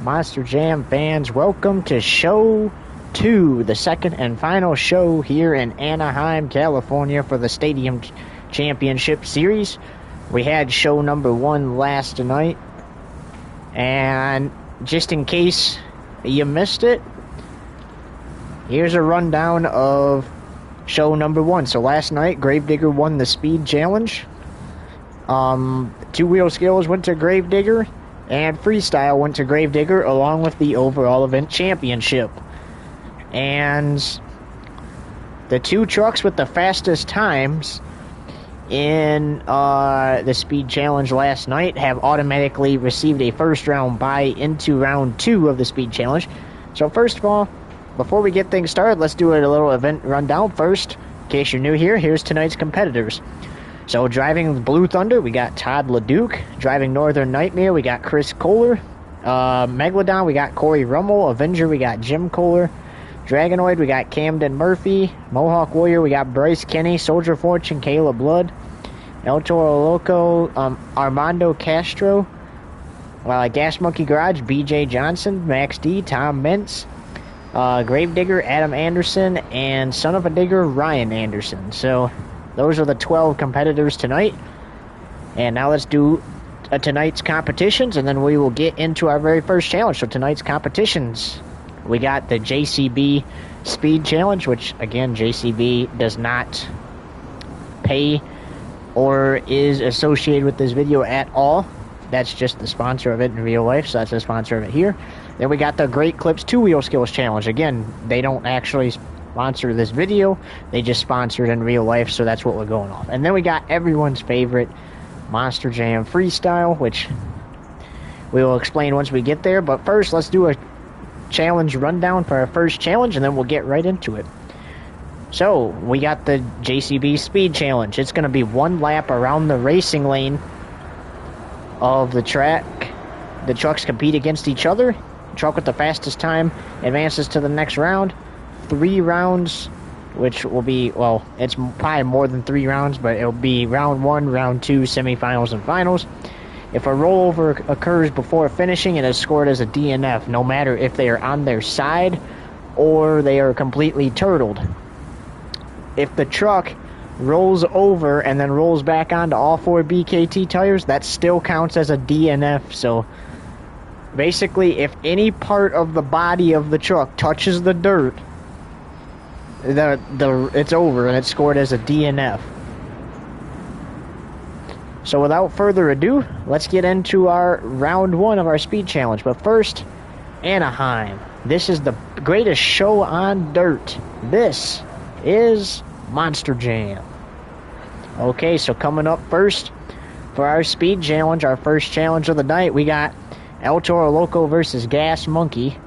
Monster Jam fans, welcome to show 2, the second and final show here in Anaheim, California for the Stadium Championship Series. We had show number 1 last night, and just in case you missed it, here's a rundown of show number 1. So last night, Gravedigger won the Speed Challenge. Two-wheel skills went to Gravedigger, and Freestyle went to Gravedigger along with the overall event championship. And the 2 trucks with the fastest times in the Speed Challenge last night have automatically received a first round bye into round 2 of the Speed Challenge. So first of all, before we get things started, let's do a little event rundown first. In case you're new here, here's tonight's competitors. So driving Blue Thunder, we got Todd LeDuc. Driving Northern Nightmare, we got Chris Kohler. Megalodon, we got Corey Rummel. Avenger, we got Jim Kohler. Dragonoid, we got Camden Murphy. Mohawk Warrior, we got Bryce Kenny. Soldier Fortune, Caleb Blood. El Toro Loco, Armando Castro. Gas Monkey Garage, BJ Johnson. Max D, Tom Mintz. Gravedigger, Adam Anderson. And Son of a Digger, Ryan Anderson. So those are the 12 competitors tonight. And now let's do tonight's competitions, and then we will get into our very first challenge. So tonight's competitions, we got the JCB Speed Challenge, which, again, JCB does not pay or is associated with this video at all. That's just the sponsor of it in real life, so that's the sponsor of it here. Then we got the Great Clips 2-Wheel Skills Challenge. Again, they don't actually sponsor this video, they just sponsor it in real life, so that's what we're going off. And then we got everyone's favorite Monster Jam Freestyle, which we will explain once we get there. But first, let's do a challenge rundown for our first challenge, and then we'll get right into it. So we got the JCB Speed Challenge. It's going to be 1 lap around the racing lane of the track. The trucks compete against each other. The truck with the fastest time advances to the next round. 3 rounds, which will be, well, it's probably more than 3 rounds, but it'll be round 1, round 2, semifinals, and finals. If a rollover occurs before finishing, it is scored as a DNF, no matter if they are on their side or they are completely turtled. If the truck rolls over and then rolls back onto all 4 BKT tires, that still counts as a DNF. So basically, if any part of the body of the truck touches the dirt, it's over and it's scored as a DNF. So without further ado, let's get into our round 1 of our speed challenge. But first, Anaheim. This is the greatest show on dirt. This is Monster Jam. Okay, so coming up first for our speed challenge, our first challenge of the night, we got El Toro Loco versus Gas Monkey.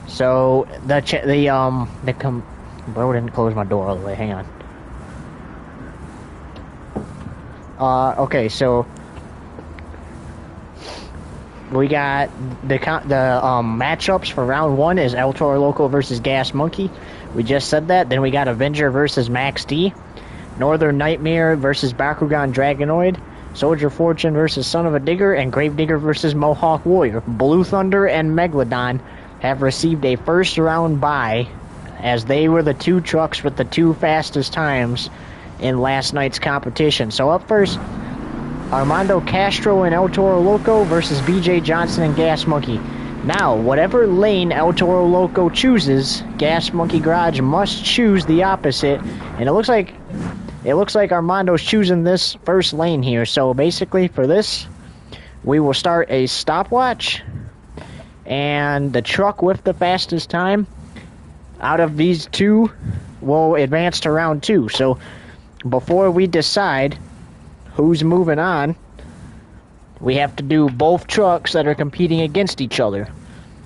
So bro didn't close my door all the way. Hang on. Okay, so we got the matchups for round 1 is El Toro Loco versus Gas Monkey. We just said that. Then we got Avenger versus Max D. Northern Nightmare versus Bakugan Dragonoid. Soldier Fortune versus Son of a Digger. And Gravedigger versus Mohawk Warrior. Blue Thunder and Megalodon have received a first round bye, as they were the 2 trucks with the 2 fastest times in last night's competition. So up first, Armando Castro and El Toro Loco versus BJ Johnson and Gas Monkey. Now, whatever lane El Toro Loco chooses, Gas Monkey Garage must choose the opposite. And it looks like Armando's choosing this first lane here. So basically for this, we will start a stopwatch, and the truck with the fastest time out of these 2 will advance to round 2. So before we decide who's moving on, we have to do both trucks that are competing against each other.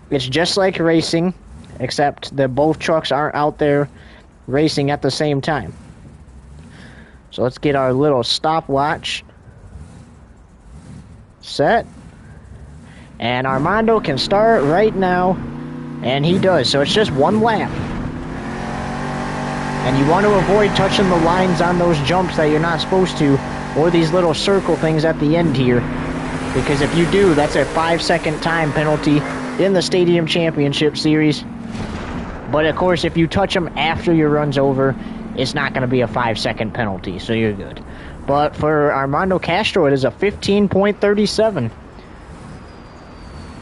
It's just like racing, except that both trucks aren't out there racing at the same time. So let's get our little stopwatch set. And Armando can start right now, and he does. So it's just 1 lap. And you want to avoid touching the lines on those jumps that you're not supposed to, or these little circle things at the end here. Because if you do, that's a 5-second time penalty in the Stadium Championship Series. But of course, if you touch them after your run's over, it's not going to be a 5-second penalty, so you're good. But for Armando Castro, it is a 15.37.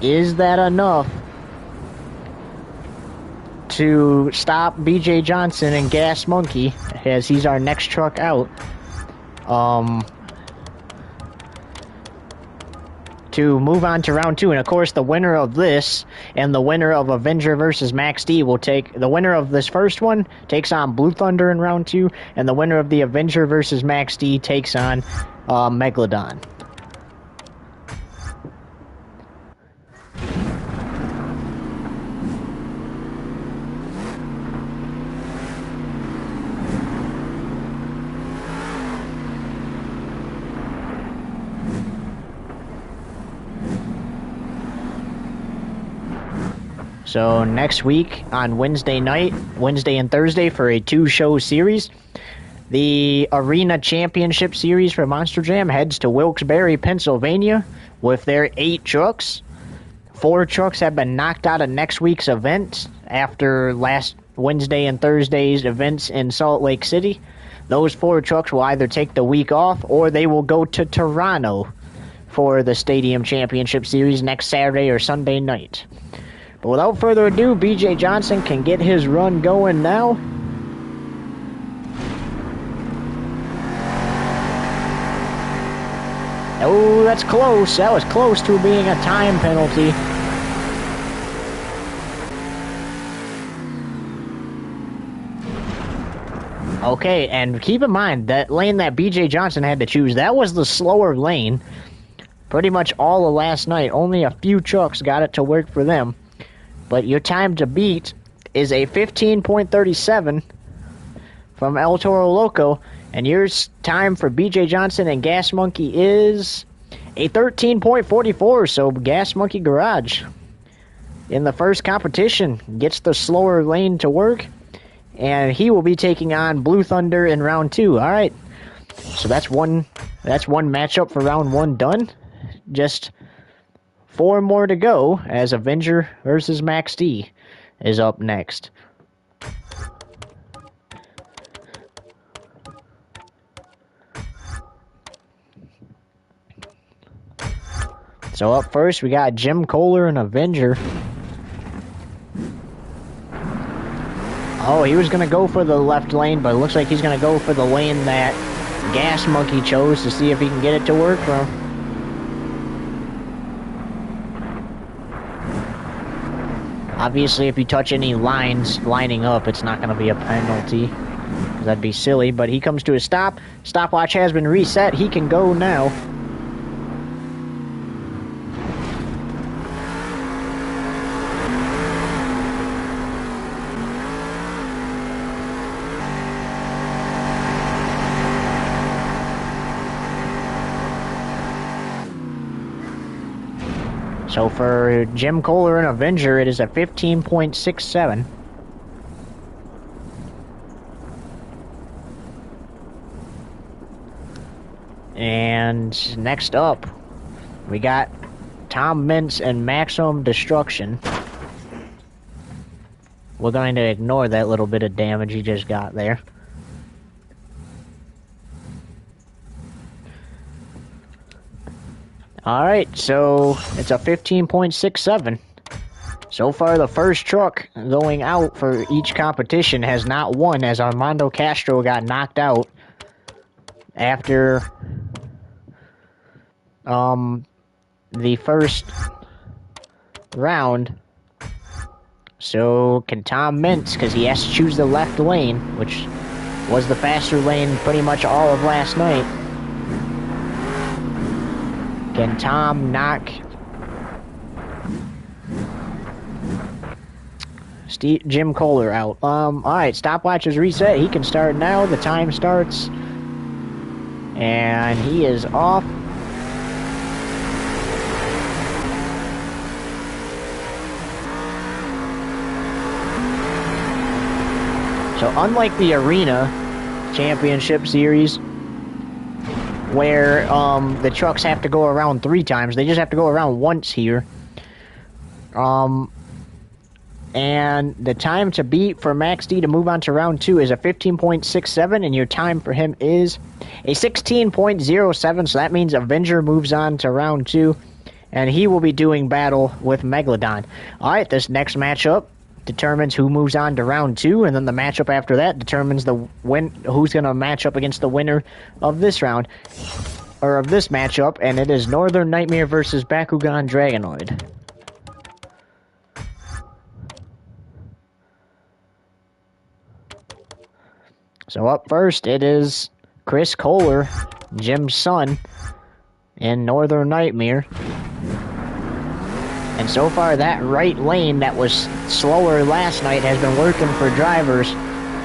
Is that enough to stop BJ Johnson and Gas Monkey, as he's our next truck out, to move on to round 2? And of course, the winner of this and the winner of Avenger versus Max D will take, the winner of this first one takes on Blue Thunder in round 2, and the winner of the Avenger versus Max D takes on Megalodon. So next week on Wednesday night, Wednesday and Thursday for a 2-show series, the Arena Championship Series for Monster Jam heads to Wilkes-Barre, Pennsylvania with their 8 trucks. 4 trucks have been knocked out of next week's event after last Wednesday and Thursday's events in Salt Lake City. Those 4 trucks will either take the week off or they will go to Toronto for the Stadium Championship Series next Saturday or Sunday night. But without further ado, BJ Johnson can get his run going now. Oh, that's close. That was close to being a time penalty. Okay, and keep in mind, that lane that BJ Johnson had to choose, that was the slower lane. Pretty much all of last night. Only a few trucks got it to work for them. But your time to beat is a 15.37 from El Toro Loco. And your time for BJ Johnson and Gas Monkey is a 13.44. So Gas Monkey Garage in the first competition gets the slower lane to work. And he will be taking on Blue Thunder in round 2. All right. So that's one matchup for round 1 done. Just 4 more to go as Avenger versus Max D is up next. So up first, we got Jim Kohler and Avenger. Oh, he was going to go for the left lane, but it looks like he's going to go for the lane that Gas Monkey chose to see if he can get it to work for him. Obviously, if you touch any lines lining up, it's not going to be a penalty, because that'd be silly. But he comes to a stop. Stopwatch has been reset. He can go now. So for Jim Kohler and Avenger, it is a 15.67. And next up, we got Tom Mintz and Maximum Destruction. We're going to ignore that little bit of damage he just got there. Alright, so it's a 15.67. So far, the first truck going out for each competition has not won, as Armando Castro got knocked out after the first round. So can Tom Mintz, because he has to choose the left lane, which was the faster lane pretty much all of last night. Can Tom knock Jim Kohler out? Alright, stopwatch is reset. He can start now. The time starts. And he is off. So unlike the Arena Championship Series, where the trucks have to go around 3 times, they just have to go around once here. And the time to beat for Max D to move on to round 2 is a 15.67, and your time for him is a 16.07, so that means Avenger moves on to round 2, and he will be doing battle with Megalodon. Alright, this next matchup determines who moves on to round 2, and then the matchup after that determines who's going to match up against the winner of this round, or of this matchup, and it is Northern Nightmare versus Bakugan Dragonoid. So up first, it is Chris Kohler, Jim's son, in Northern Nightmare. And so far, that right lane that was slower last night has been working for drivers.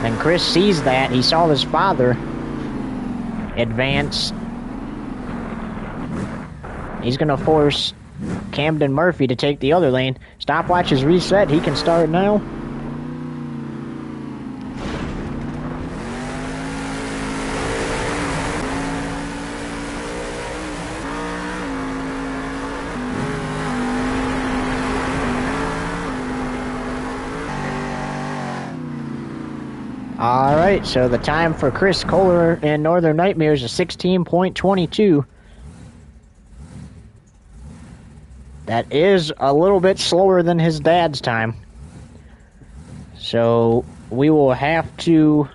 And Chris sees that. He saw his father advance. He's going to force Camden Murphy to take the other lane. Stopwatch is reset. He can start now. Alright, so the time for Chris Kohler in Northern Nightmare is a 16.22. That is a little bit slower than his dad's time. So we will have to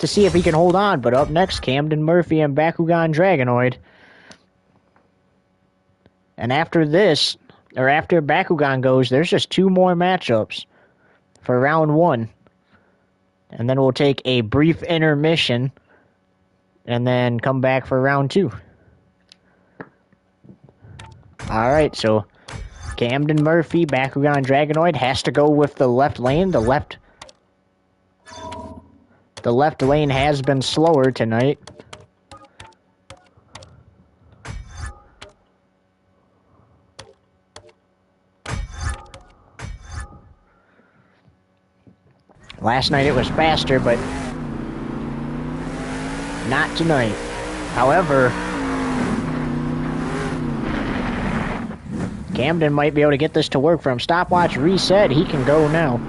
see if he can hold on. But up next, Camden Murphy and Bakugan Dragonoid. And after this, or after Bakugan goes, there's just 2 more matchups for round 1. And then we'll take a brief intermission and then come back for round 2. Alright, so Camden Murphy, Bakugan Dragonoid, has to go with the left lane. The left lane has been slower tonight. Last night it was faster, but not tonight. However, Camden might be able to get this to work for him. Stopwatch reset. He can go now.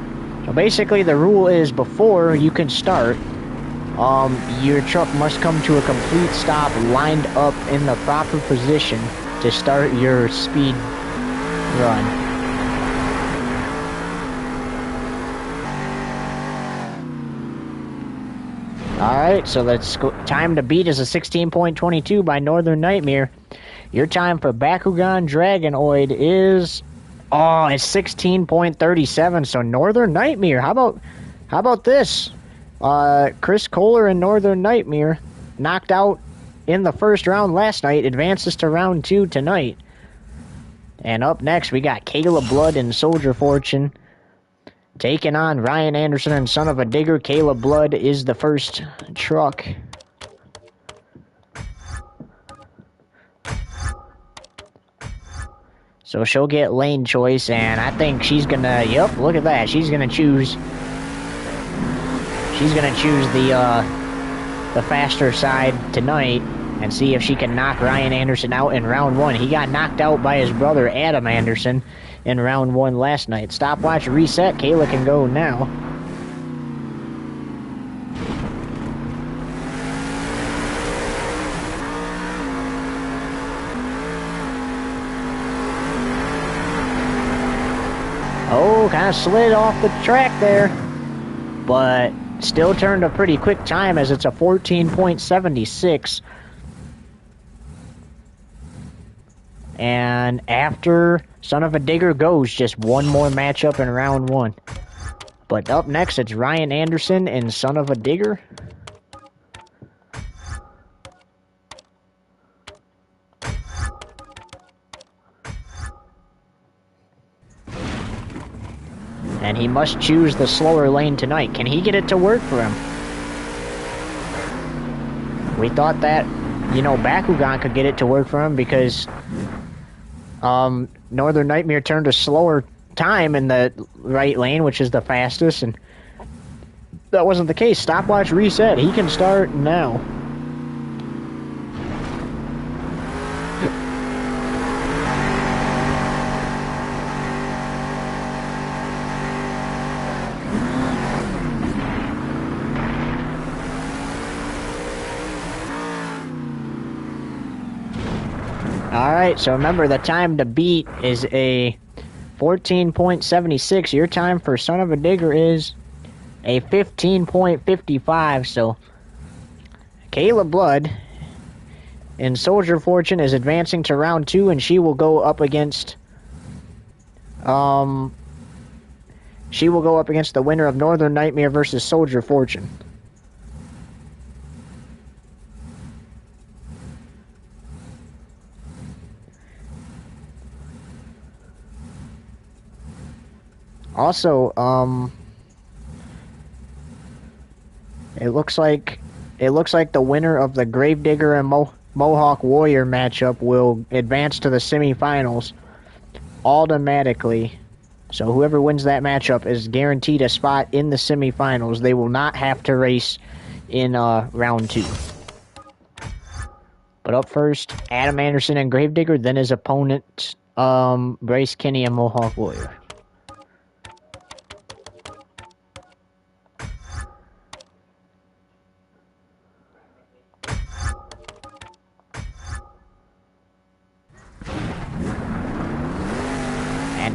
So basically the rule is before you can start, your truck must come to a complete stop lined up in the proper position to start your speed run. Alright, so that's time to beat is a 16.22 by Northern Nightmare. Your time for Bakugan Dragonoid is... oh, it's 16.37, so Northern Nightmare. How about this? Chris Kohler and Northern Nightmare knocked out in the first round last night, advances to round 2 tonight. And up next, we got Caleb Blood and Soldier Fortune taking on Ryan Anderson and Son of a Digger. Caleb Blood is the first truck. So she'll get lane choice, and I think she's gonna, yep, look at that. She's gonna choose the faster side tonight and see if she can knock Ryan Anderson out in round 1. He got knocked out by his brother Adam Anderson in round 1 last night. Stopwatch reset. Kayla can go now. Oh, kind of slid off the track there, but still turned a pretty quick time as it's a 14.76. And after Son of a Digger goes, just one more matchup in round 1. But up next, it's Ryan Anderson and Son of a Digger. And he must choose the slower lane tonight. Can he get it to work for him? We thought that, you know, Bakugan could get it to work for him because Northern Nightmare turned a slower time in the right lane, which is the fastest, and that wasn't the case. Stopwatch reset. He can start now. Alright, so remember the time to beat is a 14.76. Your time for Son of a Digger is a 15.55. So Kayla Blood in Soldier Fortune is advancing to round 2, and she will go up against the winner of Northern Nightmare versus Soldier Fortune. Also, it looks like the winner of the Gravedigger and Mohawk Warrior matchup will advance to the semifinals automatically. So whoever wins that matchup is guaranteed a spot in the semifinals. They will not have to race in round 2. But up first, Adam Anderson and Gravedigger, then his opponent, Bryce Kinney and Mohawk Warrior.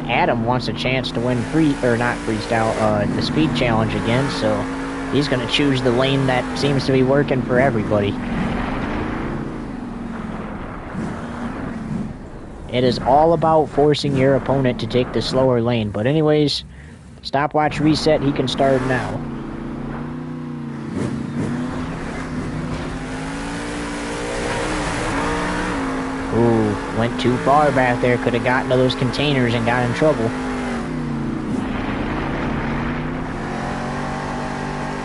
Adam wants a chance to win the speed challenge again, so he's going to choose the lane that seems to be working for everybody. It is all about forcing your opponent to take the slower lane, but anyways, stopwatch reset, he can start now. Ooh, went too far back there. Could have gotten to those containers and got in trouble.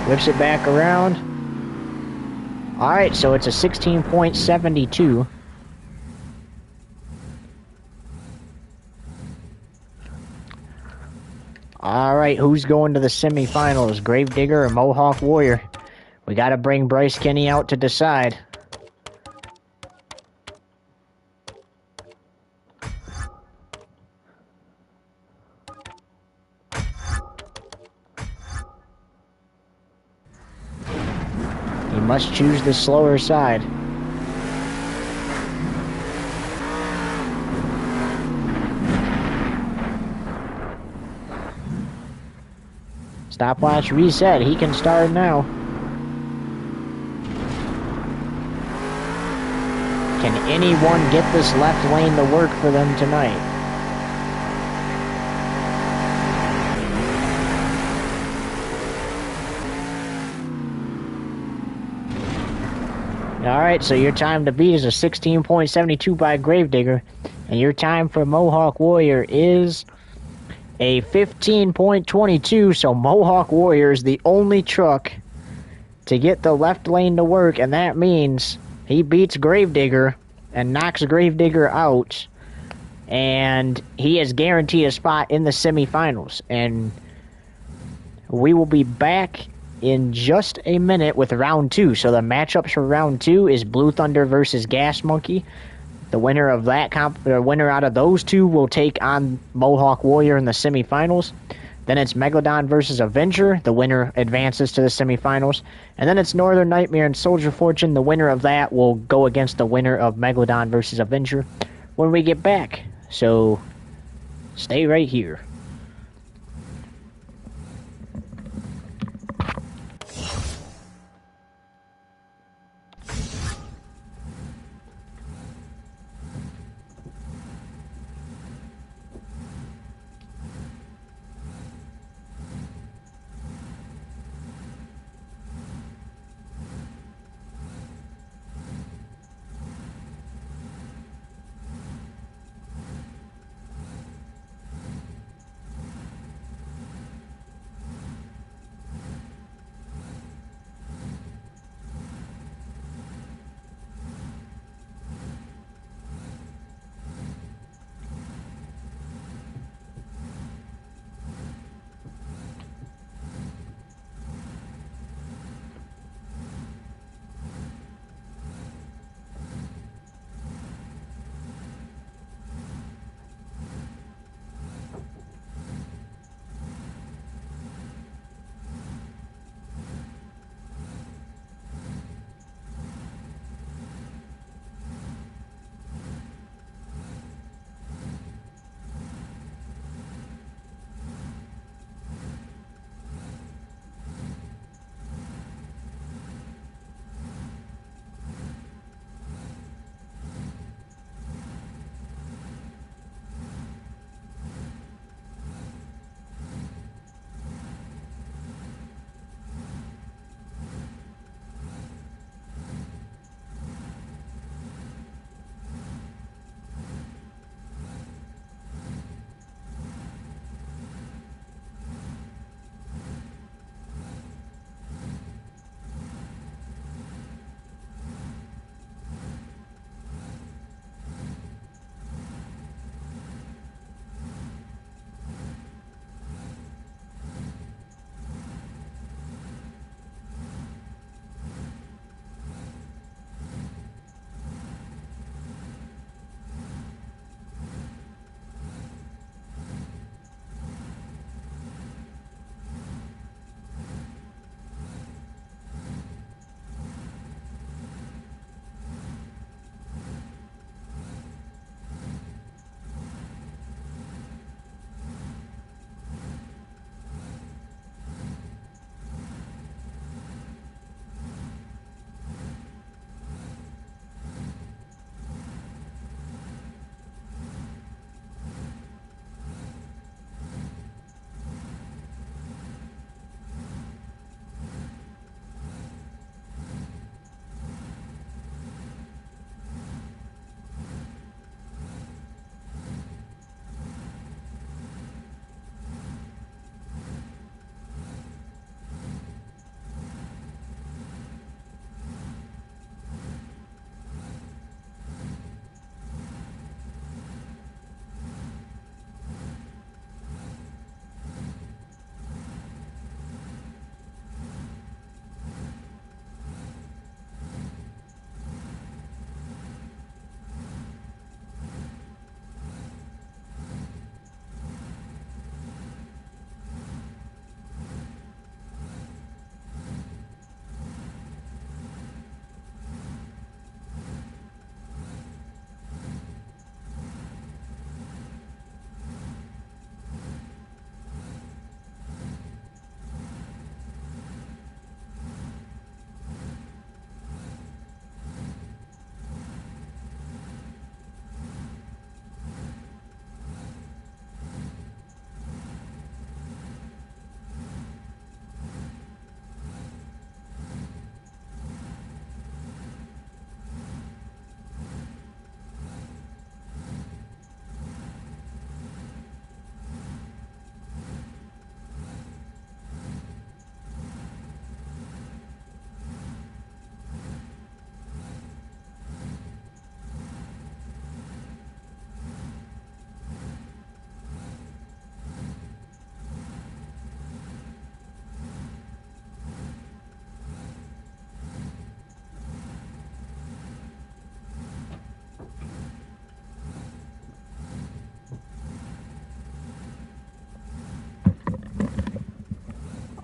Whips it back around. Alright, so it's a 16.72. Alright, who's going to the semifinals? Gravedigger or Mohawk Warrior? We gotta bring Bryce Kinney out to decide. Must choose the slower side. Stopwatch reset. He can start now. Can anyone get this left lane to work for them tonight? Alright, so your time to beat is a 16.72 by Gravedigger, and your time for Mohawk Warrior is a 15.22, so Mohawk Warrior is the only truck to get the left lane to work, and that means he beats Gravedigger and knocks Gravedigger out, and he is guaranteed a spot in the semifinals. And we will be back in just a minute with round 2. So the matchups for round 2 is Blue Thunder versus Gas Monkey. The winner of that winner out of those two will take on Mohawk Warrior in the semifinals. Then it's Megalodon versus Avenger. The winner advances to the semifinals. And then it's Northern Nightmare and Soldier Fortune. The winner of that will go against the winner of Megalodon versus Avenger when we get back. So stay right here.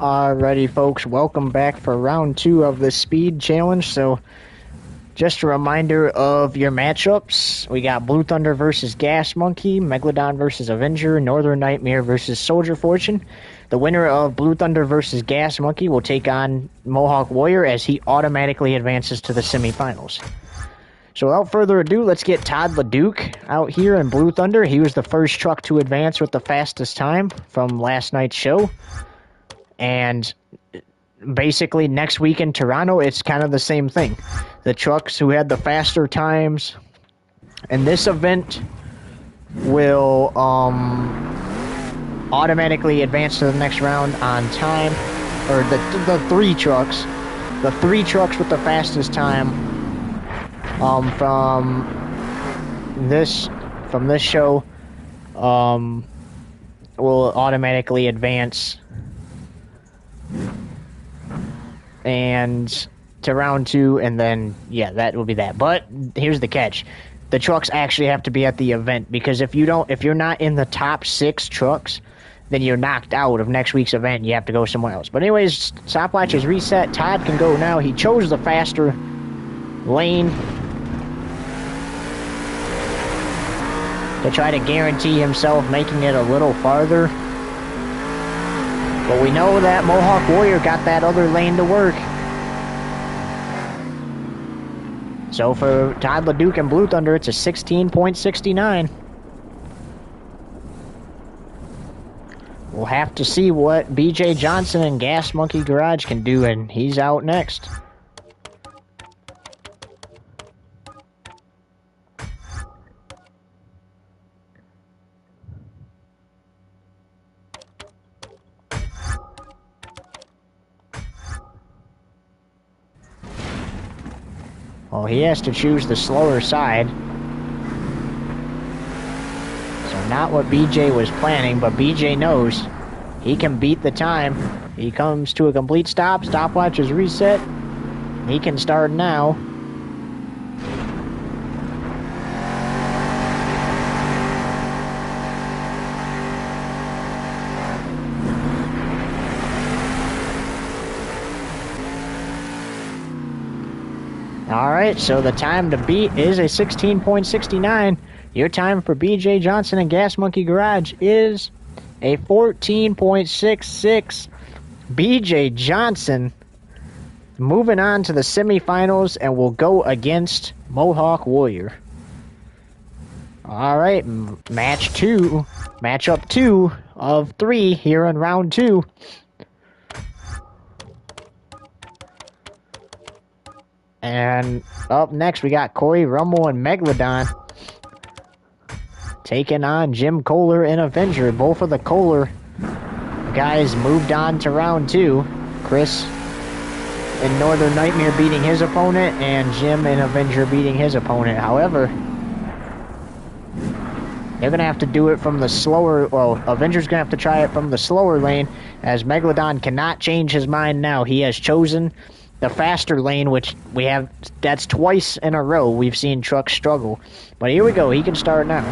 Alrighty, folks, welcome back for round 2 of the speed challenge. So, just a reminder of your matchups. We got Blue Thunder versus Gas Monkey, Megalodon versus Avenger, Northern Nightmare versus Soldier Fortune. The winner of Blue Thunder versus Gas Monkey will take on Mohawk Warrior as he automatically advances to the semifinals. So without further ado, let's get Todd LeDuc out here in Blue Thunder. He was the first truck to advance with the fastest time from last night's show. And basically next week in Toronto, it's kind of the same thing. The trucks who had the faster times in this event will automatically advance to the next round on time. Or the three trucks. The three trucks with the fastest time from this show will automatically advance and to round 2, and then yeah, that will be that. But here's the catch: the trucks actually have to be at the event, because if you're not in the top 6 trucks, then you're knocked out of next week's event and you have to go somewhere else. But anyways, stopwatch is reset. Todd can go now. He chose the faster lane to try to guarantee himself making it a little farther. But we know that Mohawk Warrior got that other lane to work. So for Todd LeDuc and Blue Thunder, it's a 16.69. We'll have to see what BJ Johnson and Gas Monkey Garage can do, and he's out next. Well, he has to choose the slower side. So not what BJ was planning, but BJ knows he can beat the time. He comes to a complete stop. Stopwatch is reset. He can start now. Alright, so the time to beat is a 16.69. Your time for BJ Johnson and Gas Monkey Garage is a 14.66. BJ Johnson moving on to the semifinals and will go against Mohawk Warrior. Alright, matchup 2 of 3 here in round 2. And up next, we got Corey Rumble and Megalodon taking on Jim Kohler and Avenger. Both of the Kohler guys moved on to round 2. Chris in Northern Nightmare beating his opponent, and Jim and Avenger beating his opponent. However, they're going to have to do it from the slower... Well, Avenger's going to have to try it from the slower lane, as Megalodon cannot change his mind now. He has chosen the faster lane, which we have, that's twice in a row we've seen trucks struggle. But here we go, he can start now.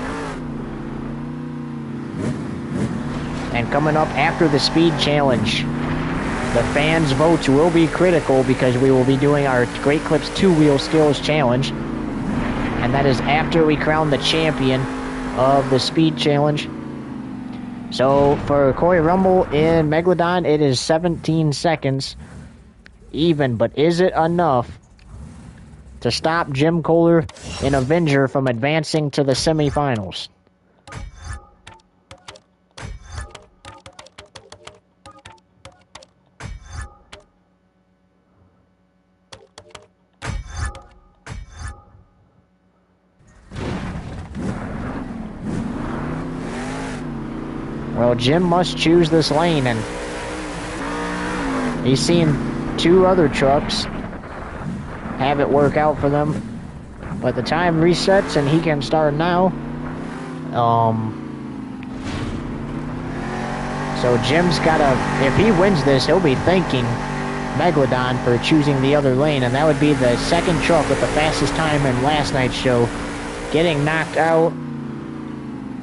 And coming up after the speed challenge, the fans' votes will be critical, because we will be doing our Great Clips 2-wheel skills challenge. And that is after we crown the champion of the speed challenge. So for Corey Rumble and Megalodon, it is 17 seconds. Even, but is it enough to stop Jim Kohler and Avenger from advancing to the semifinals? Well, Jim must choose this lane, and he's seen 2 other trucks have it work out for them. But the time resets and he can start now. So Jim's gotta, if he wins this, he'll be thanking Megalodon for choosing the other lane, and that would be the second truck with the fastest time in last night's show getting knocked out.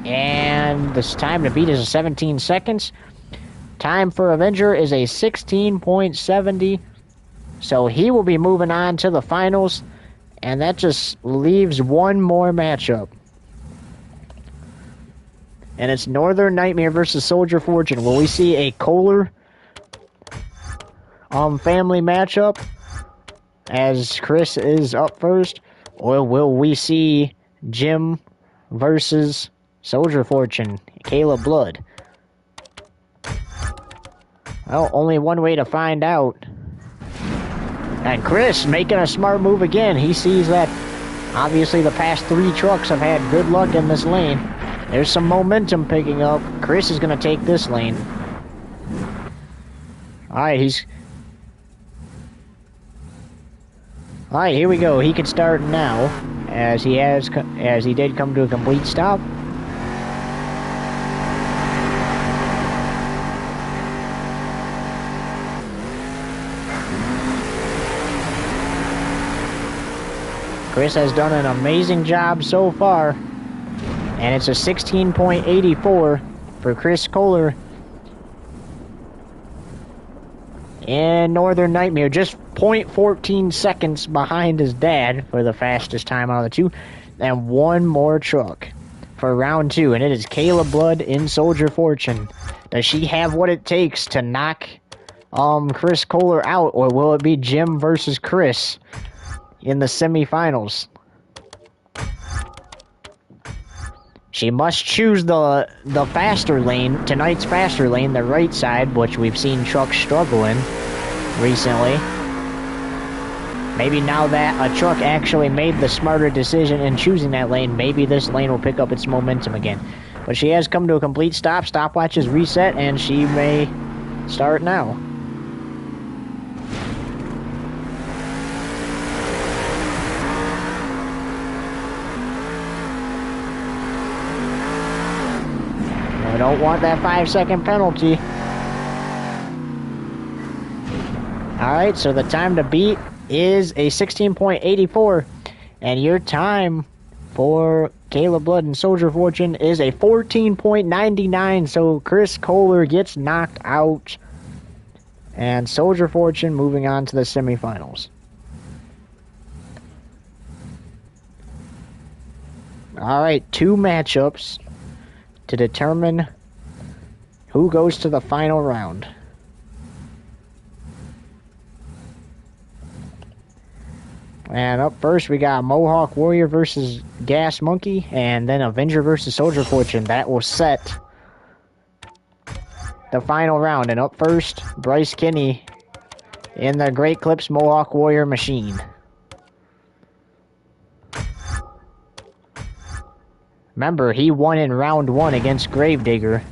And this time to beat is 17 seconds. time for Avenger is a 16.70. So he will be moving on to the finals. And that just leaves one more matchup. And it's Northern Nightmare versus Soldier Fortune. Will we see a Kohler family matchup as Chris is up first? Or will we see Jim versus Soldier Fortune, Caleb Blood? Well, only one way to find out. And Chris making a smart move again. He sees that obviously the past 3 trucks have had good luck in this lane. There's some momentum picking up. Chris is going to take this lane. Alright, Alright, here we go. He can start now, as he did come to a complete stop. Chris has done an amazing job so far, and it's a 16.84 for Chris Kohler in Northern Nightmare, just 0.14 seconds behind his dad for the fastest time out of the 2, and one more truck for round 2, and it is Caleb Blood in Soldier Fortune. Does she have what it takes to knock Chris Kohler out, or will it be Jim versus Chris in the semifinals? She must choose the faster lane, tonight's faster lane, the right side, which we've seen trucks struggle in recently. Maybe now that a truck actually made the smarter decision in choosing that lane, maybe this lane will pick up its momentum again. But she has come to a complete stop. Stopwatch is reset, and she may start now. I don't want that 5-second penalty. Alright, so the time to beat is a 16.84. And your time for Caleb Blood and Soldier Fortune is a 14.99. So Chris Kohler gets knocked out. And Soldier Fortune moving on to the semifinals. Alright, 2 matchups to determine who goes to the final round. And up first we got Mohawk Warrior versus Gas Monkey, and then Avenger versus Soldier Fortune. That will set the final round. And up first, Bryce Kinney in the Great Clips Mohawk Warrior machine. Remember, he won in round 1 against Gravedigger.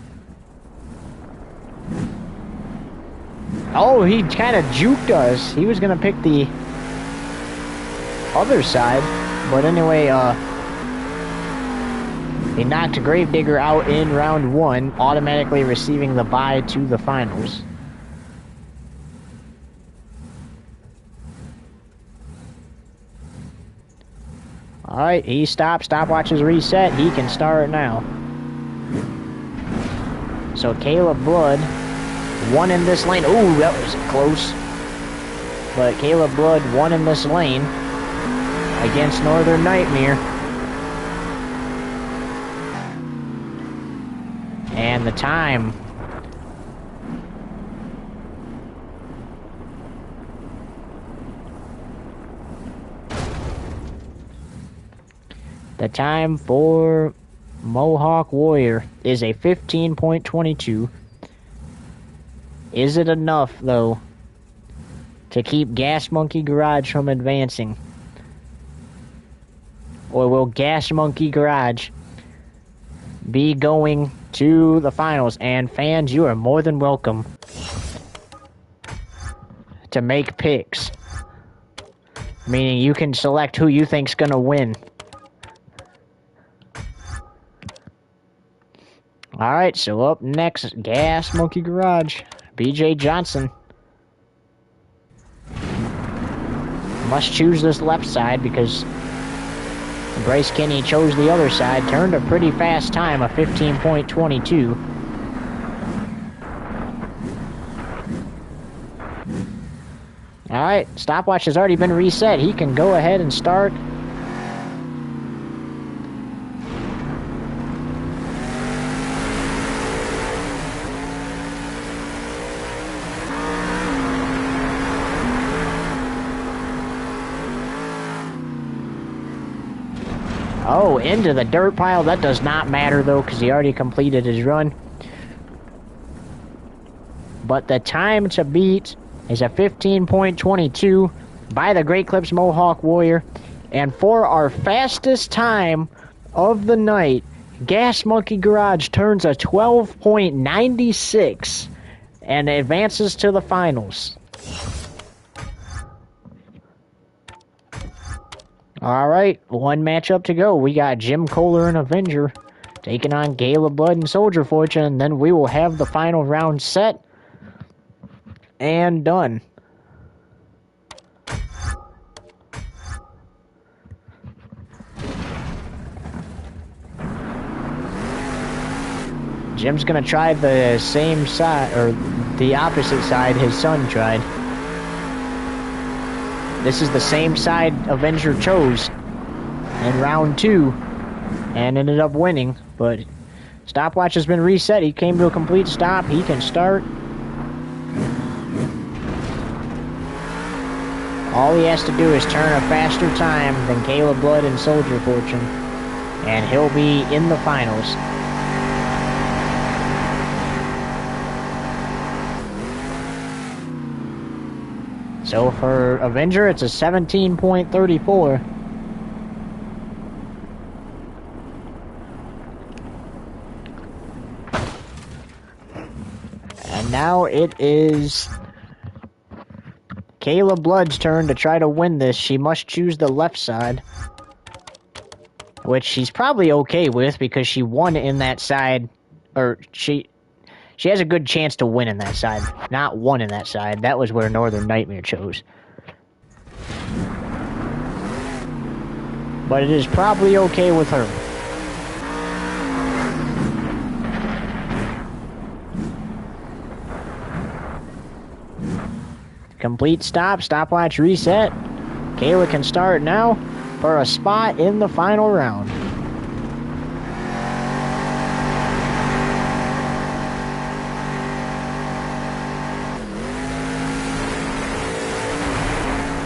Oh, he kind of juked us. He was going to pick the other side. But anyway, he knocked Gravedigger out in round 1, automatically receiving the bye to the finals. Alright, he stopped. Stopwatch is reset. He can start now. So Caleb Blood won in this lane. Ooh, that was close. But Caleb Blood won in this lane against Northern Nightmare. And the time for Mohawk Warrior is a 15.22. Is it enough, though, to keep Gas Monkey Garage from advancing? Or will Gas Monkey Garage be going to the finals? And fans, you are more than welcome to make picks. Meaning you can select who you think's gonna win. Alright, so up next, Gas Monkey Garage, BJ Johnson. Must choose this left side because Bryce Kinney chose the other side. Turned a pretty fast time, a 15.22. Alright, stopwatch has already been reset. He can go ahead and start. Oh, into the dirt pile. That does not matter, though, because he already completed his run. But the time to beat is a 15.22 by the Great Clips Mohawk Warrior. And for our fastest time of the night, Gas Monkey Garage turns a 12.96 and advances to the finals. Alright, one matchup to go. We got Jim Kohler and Avenger taking on Caleb Blood and Soldier Fortune, and then we will have the final round set and done. Jim's gonna try the same side, or the opposite side his son tried. This is the same side Avenger chose in round 2 and ended up winning, but stopwatch has been reset. He came to a complete stop. He can start. All he has to do is turn a faster time than Caleb Blood and Soldier Fortune, and he'll be in the finals. So for Avenger, it's a 17.34. And now it is Caleb Blood's turn to try to win this. She must choose the left side, which she's probably okay with because she won in that side, or she has a good chance to win in that side, not won in that side. That was where Northern Nightmare chose. But it is probably okay with her. Complete stop, stopwatch reset. Kayla can start now for a spot in the final round.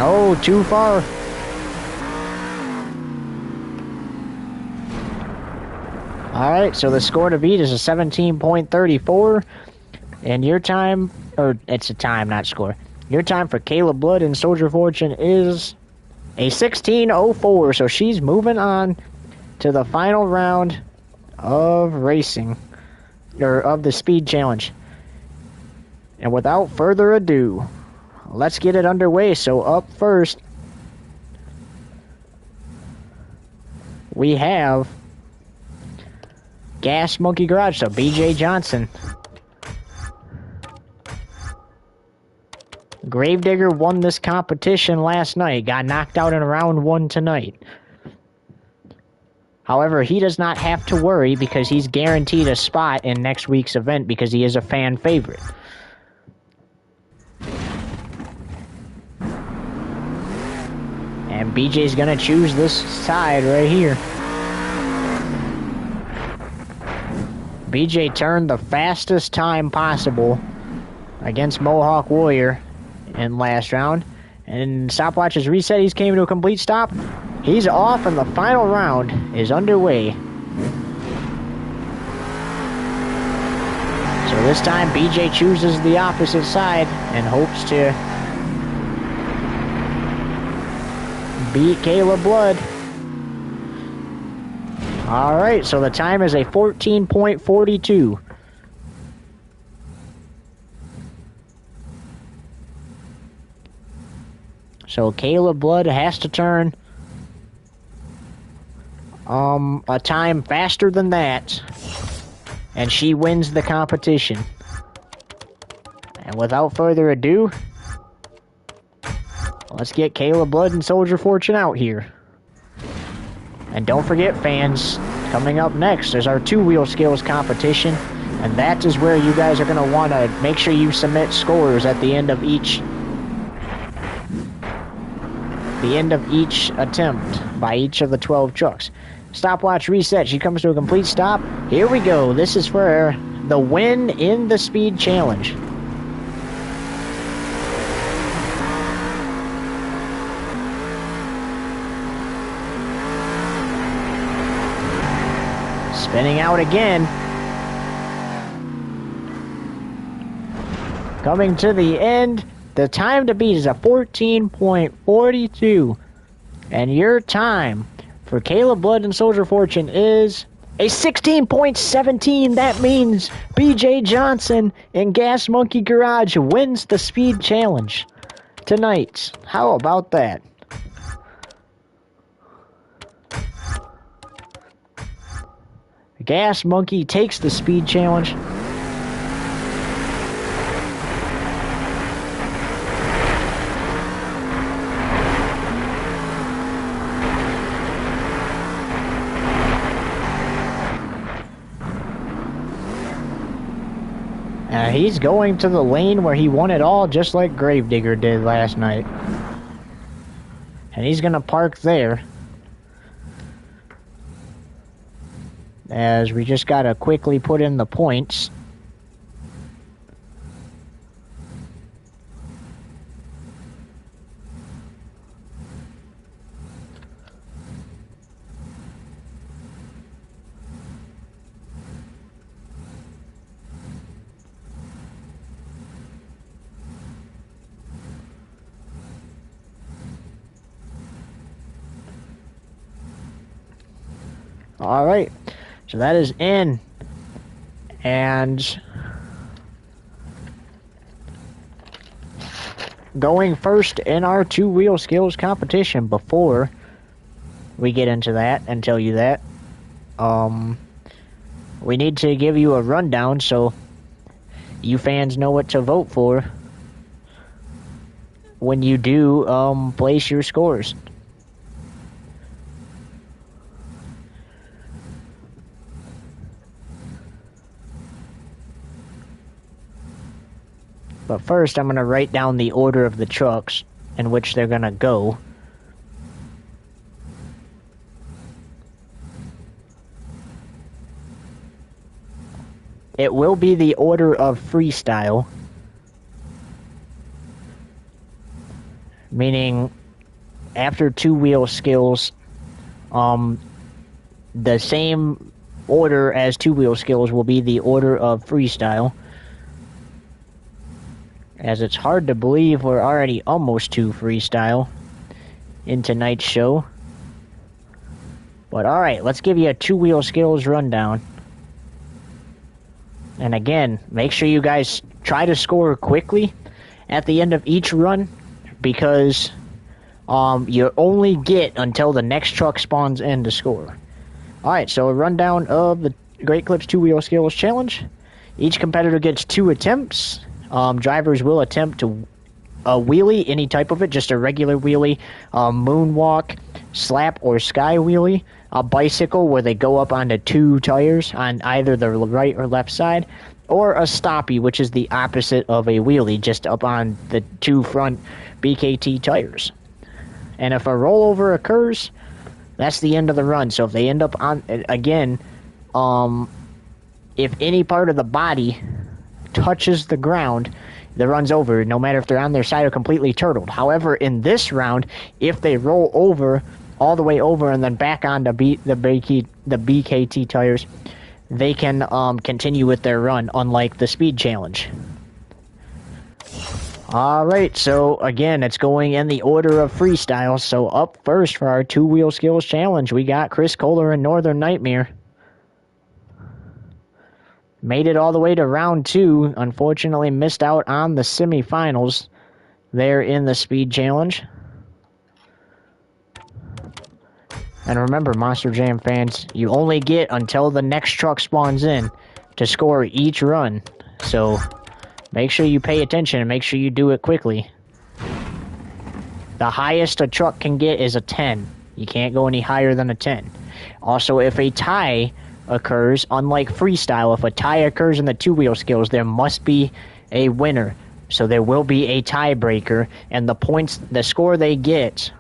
Oh, too far. Alright, so the score to beat is a 17.34. And your time, or it's a time, not score. Your time for Caleb Blood and Soldier Fortune is a 16.04. So she's moving on to the final round of racing, or of the speed challenge. And without further ado, let's get it underway. So up first, we have Gas Monkey Garage, so BJ Johnson. Gravedigger won this competition last night, got knocked out in round 1 tonight. However, he does not have to worry because he's guaranteed a spot in next week's event because he is a fan favorite. And BJ's gonna choose this side right here. BJ turned the fastest time possible against Mohawk Warrior in last round. And stopwatch is reset. He's came to a complete stop. He's off and the final round is underway. So this time BJ chooses the opposite side and hopes to beat Caleb Blood. Alright, so the time is a 14.42. So Caleb Blood has to turn a time faster than that, and she wins the competition. And without further ado, let's get Caleb Blood and Soldier Fortune out here. And don't forget, fans, coming up next, there's our two-wheel skills competition, and that is where you guys are going to want to make sure you submit scores at the end of each the end of each attempt by each of the 12 trucks. Stopwatch reset. She comes to a complete stop. Here we go. This is for the win in the speed challenge. Spinning out again. Coming to the end. The time to beat is a 14.42. And your time for Caleb Blood and Soldier Fortune is a 16.17. That means BJ Johnson in Gas Monkey Garage wins the speed challenge tonight. How about that? Gas Monkey takes the speed challenge. He's going to the lane where he won it all, just like Gravedigger did last night. And he's going to park there. As we just got to quickly put in the points. All right. So that is in, and going first in our two-wheel skills competition. Before we get into that and tell you that, we need to give you a rundown so you fans know what to vote for when you do place your scores. But first, I'm going to write down the order of the trucks in which they're going to go. It will be the order of freestyle. Meaning, after two-wheel skills, the same order as two-wheel skills will be the order of freestyle. As it's hard to believe we're already almost to freestyle in tonight's show. But alright, let's give you a two-wheel skills rundown. And again, make sure you guys try to score quickly at the end of each run, because you only get until the next truck spawns in to score. Alright, so a rundown of the Great Clips two-wheel skills challenge. Each competitor gets 2 attempts. Drivers will attempt to a wheelie, any type of it, just a regular wheelie, moonwalk, slap, or sky wheelie, a bicycle where they go up onto 2 tires on either the right or left side, or a stoppie, which is the opposite of a wheelie, just up on the 2 front BKT tires. And if a rollover occurs, that's the end of the run. So if they end up on, again, if any part of the body touches the ground, the run's over, no matter if they're on their side or completely turtled. However, in this round, if they roll over, all the way over, and then back on the BKT tires, they can continue with their run, unlike the speed challenge. Alright, so again, it's going in the order of freestyle. So up first for our two-wheel skills challenge, we got Chris Kohler and Northern Nightmare. Made it all the way to round 2. Unfortunately, missed out on the semifinals there in the speed challenge. And remember, Monster Jam fans, you only get until the next truck spawns in to score each run. So make sure you pay attention and make sure you do it quickly. The highest a truck can get is a 10. You can't go any higher than a 10. Also, if a tie occurs, unlike freestyle, if a tie occurs in the two-wheel skills, there must be a winner. So there will be a tiebreaker, and the score they get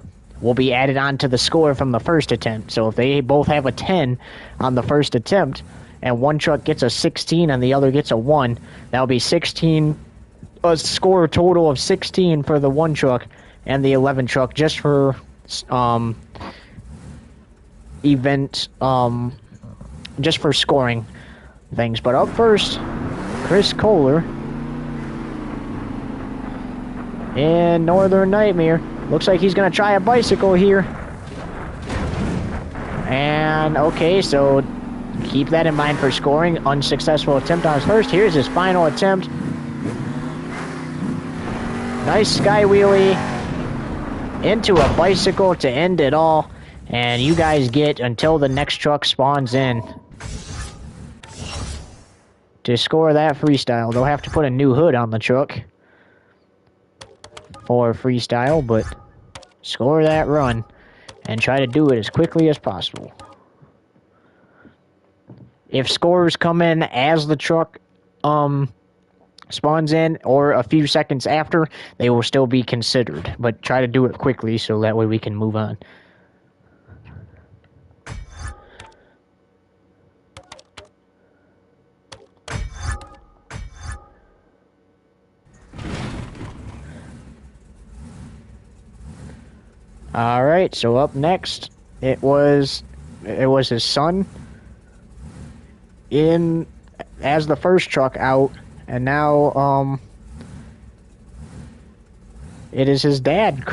will be added on to the score from the first attempt. So if they both have a 10 on the first attempt, and one truck gets a 16 and the other gets a 1, that'll be 16, a score total of 16 for the one truck and the 11 truck, just for event, just for scoring things. But up first, Chris Kohler in Northern Nightmare. Looks like he's going to try a bicycle here. And, okay, so keep that in mind for scoring. Unsuccessful attempt on his first. Here's his final attempt. Nice sky wheelie into a bicycle to end it all. And you guys get until the next truck spawns in to score that freestyle. They'll have to put a new hood on the truck for freestyle, but score that run and try to do it as quickly as possible. If scores come in as the truck spawns in or a few seconds after, they will still be considered, but try to do it quickly so that way we can move on. Alright, so up next, it was his son in as the first truck out, and now it is his dad,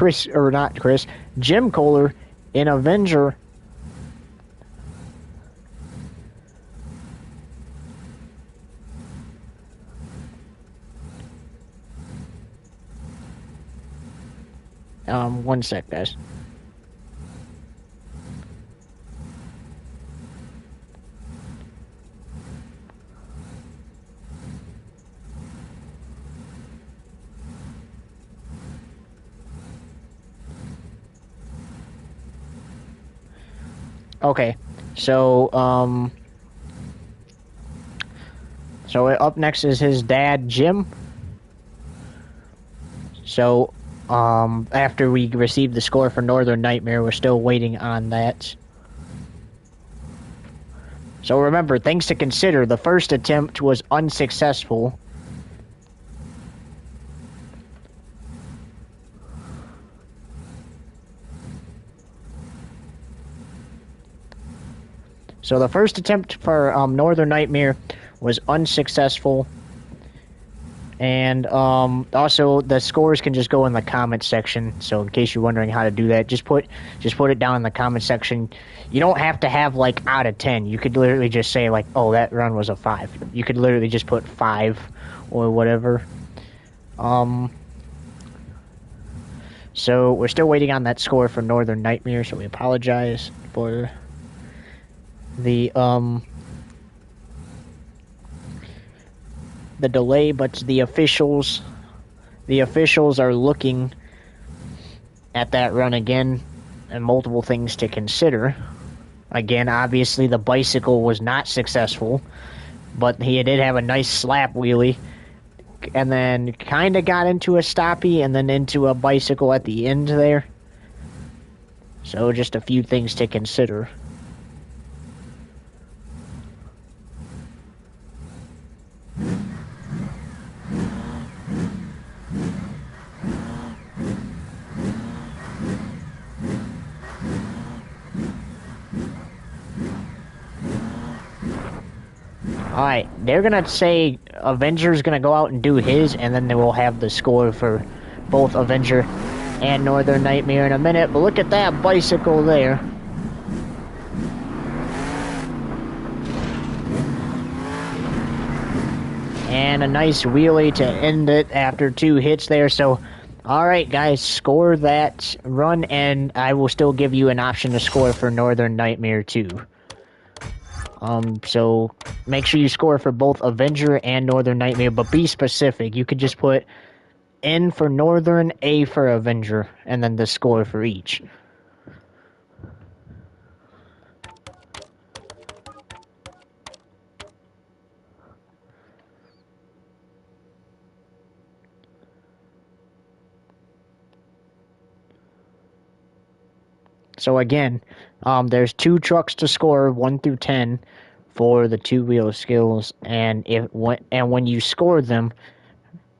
Jim Kohler in Avenger. One sec, guys. Okay, so up next is his dad, Jim. So, after we received the score for Northern Nightmare, we're still waiting on that. So remember, things to consider. The first attempt was unsuccessful. So the first attempt for Northern Nightmare was unsuccessful. And also, the scores can just go in the comment section. So in case you're wondering how to do that, just put it down in the comment section. You don't have to have, like, out of 10. You could literally just say, like, oh, that run was a 5. You could literally just put 5 or whatever. So we're still waiting on that score for Northern Nightmare, so we apologize for the delay, but the officials are looking at that run again, and multiple things to consider. Again, obviously the bicycle was not successful, but he did have a nice slap wheelie, and then kind of got into a stoppie, and then into a bicycle at the end there. So just a few things to consider. Alright, they're gonna say Avenger's gonna go out and do his, and then they will have the score for both Avenger and Northern Nightmare in a minute. But look at that bicycle there. And a nice wheelie to end it after 2 hits there. So, alright guys, score that run, and I will still give you an option to score for Northern Nightmare too. So make sure you score for both Avenger and Northern Nightmare, but be specific. You could just put N for Northern, A for Avenger, and then the score for each. So again, there's 2 trucks to score, 1 through 10, for the 2-wheel skills, and when you score them,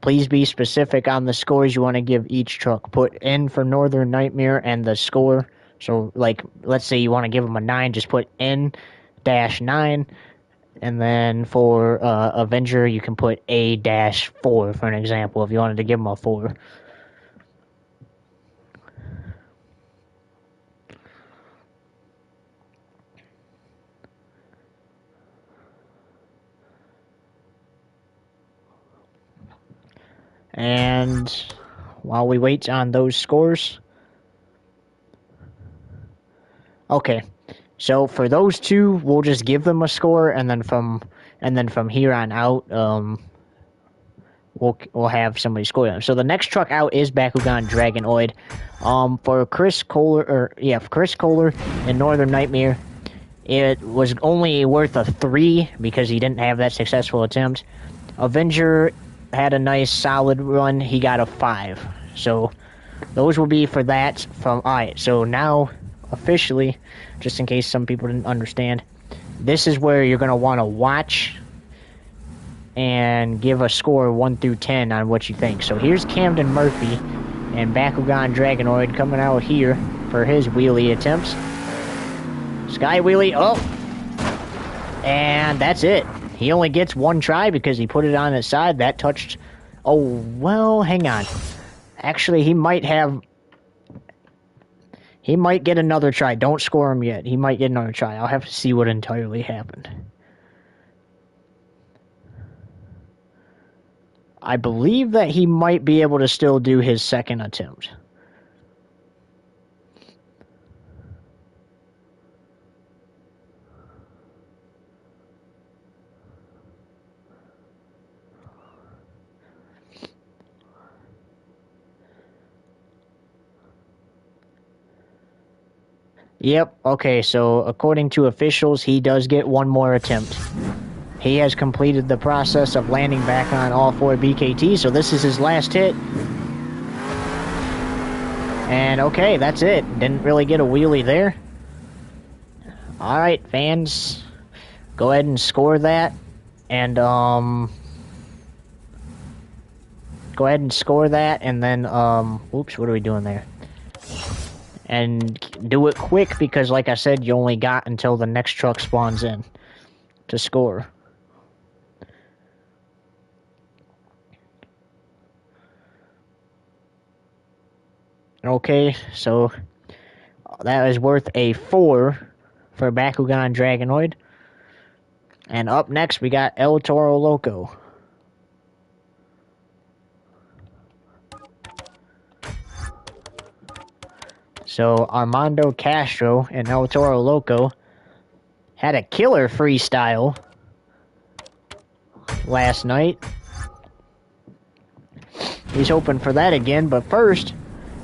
please be specific on the scores you want to give each truck. Put N for Northern Nightmare and the score. So, like, let's say you want to give them a 9, just put N-9. And then for Avenger, you can put A-4 for an example if you wanted to give them a 4. And while we wait on those scores, okay, so for those 2, we'll just give them a score, and then from here on out, we'll have somebody score them. So the next truck out is Bakugan Dragonoid. For Chris Kohler in Northern Nightmare, it was only worth a 3 because he didn't have that successful attempt. Avenger had a nice solid run. He got a 5. So those will be for that. Alright, so now officially, just in case some people didn't understand, this is where you're going to want to watch and give a score 1 through 10 on what you think. So here's Camden Murphy and Bakugan Dragonoid coming out here for his wheelie attempts. Sky wheelie, oh! And that's it. He only gets 1 try because he put it on his side. That touched... Oh, well, hang on. Actually, he might get another try. Don't score him yet. He might get another try. I'll have to see what entirely happened. I believe that he might be able to still do his second attempt. Yep, okay, so according to officials, he does get 1 more attempt. He has completed the process of landing back on all 4 BKTs, so this is his last hit. And okay, that's it. Didn't really get a wheelie there. Alright, fans. Go ahead and score that. And, go ahead and score that, and then, oops, what are we doing there? And do it quick, because like I said, you only got until the next truck spawns in to score. Okay, so that is worth a 4 for Bakugan Dragonoid. And up next, we got El Toro Loco. So Armando Castro and El Toro Loco had a killer freestyle last night. He's hoping for that again, but first,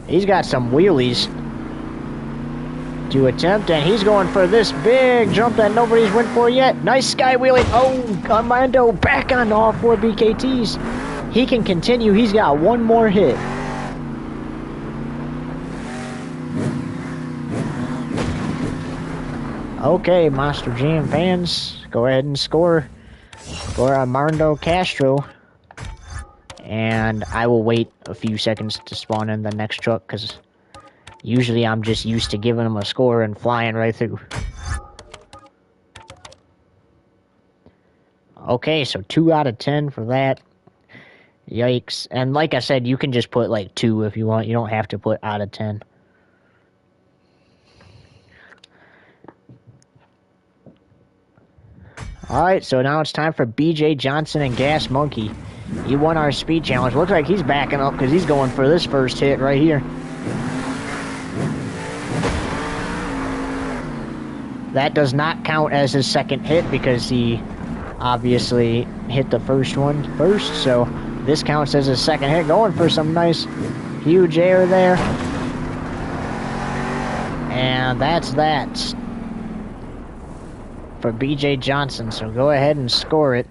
he's got some wheelies to attempt, and he's going for this big jump that nobody's went for yet. Nice sky wheelie. Oh, Armando back on all 4 BKTs. He can continue. He's got 1 more hit. Okay, Monster Jam fans, go ahead and score for Armando Castro. And I will wait a few seconds to spawn in the next truck, because usually I'm just used to giving him a score and flying right through. Okay, so 2 out of 10 for that. Yikes. And like I said, you can just put like 2 if you want. You don't have to put out of 10. Alright, so now it's time for BJ Johnson and Gas Monkey. He won our speed challenge. Looks like he's backing up because he's going for this first hit right here. That does not count as his second hit because he obviously hit the first one first. So this counts as his second hit. Going for some nice huge air there. And that's that for BJ Johnson. So go ahead and score it.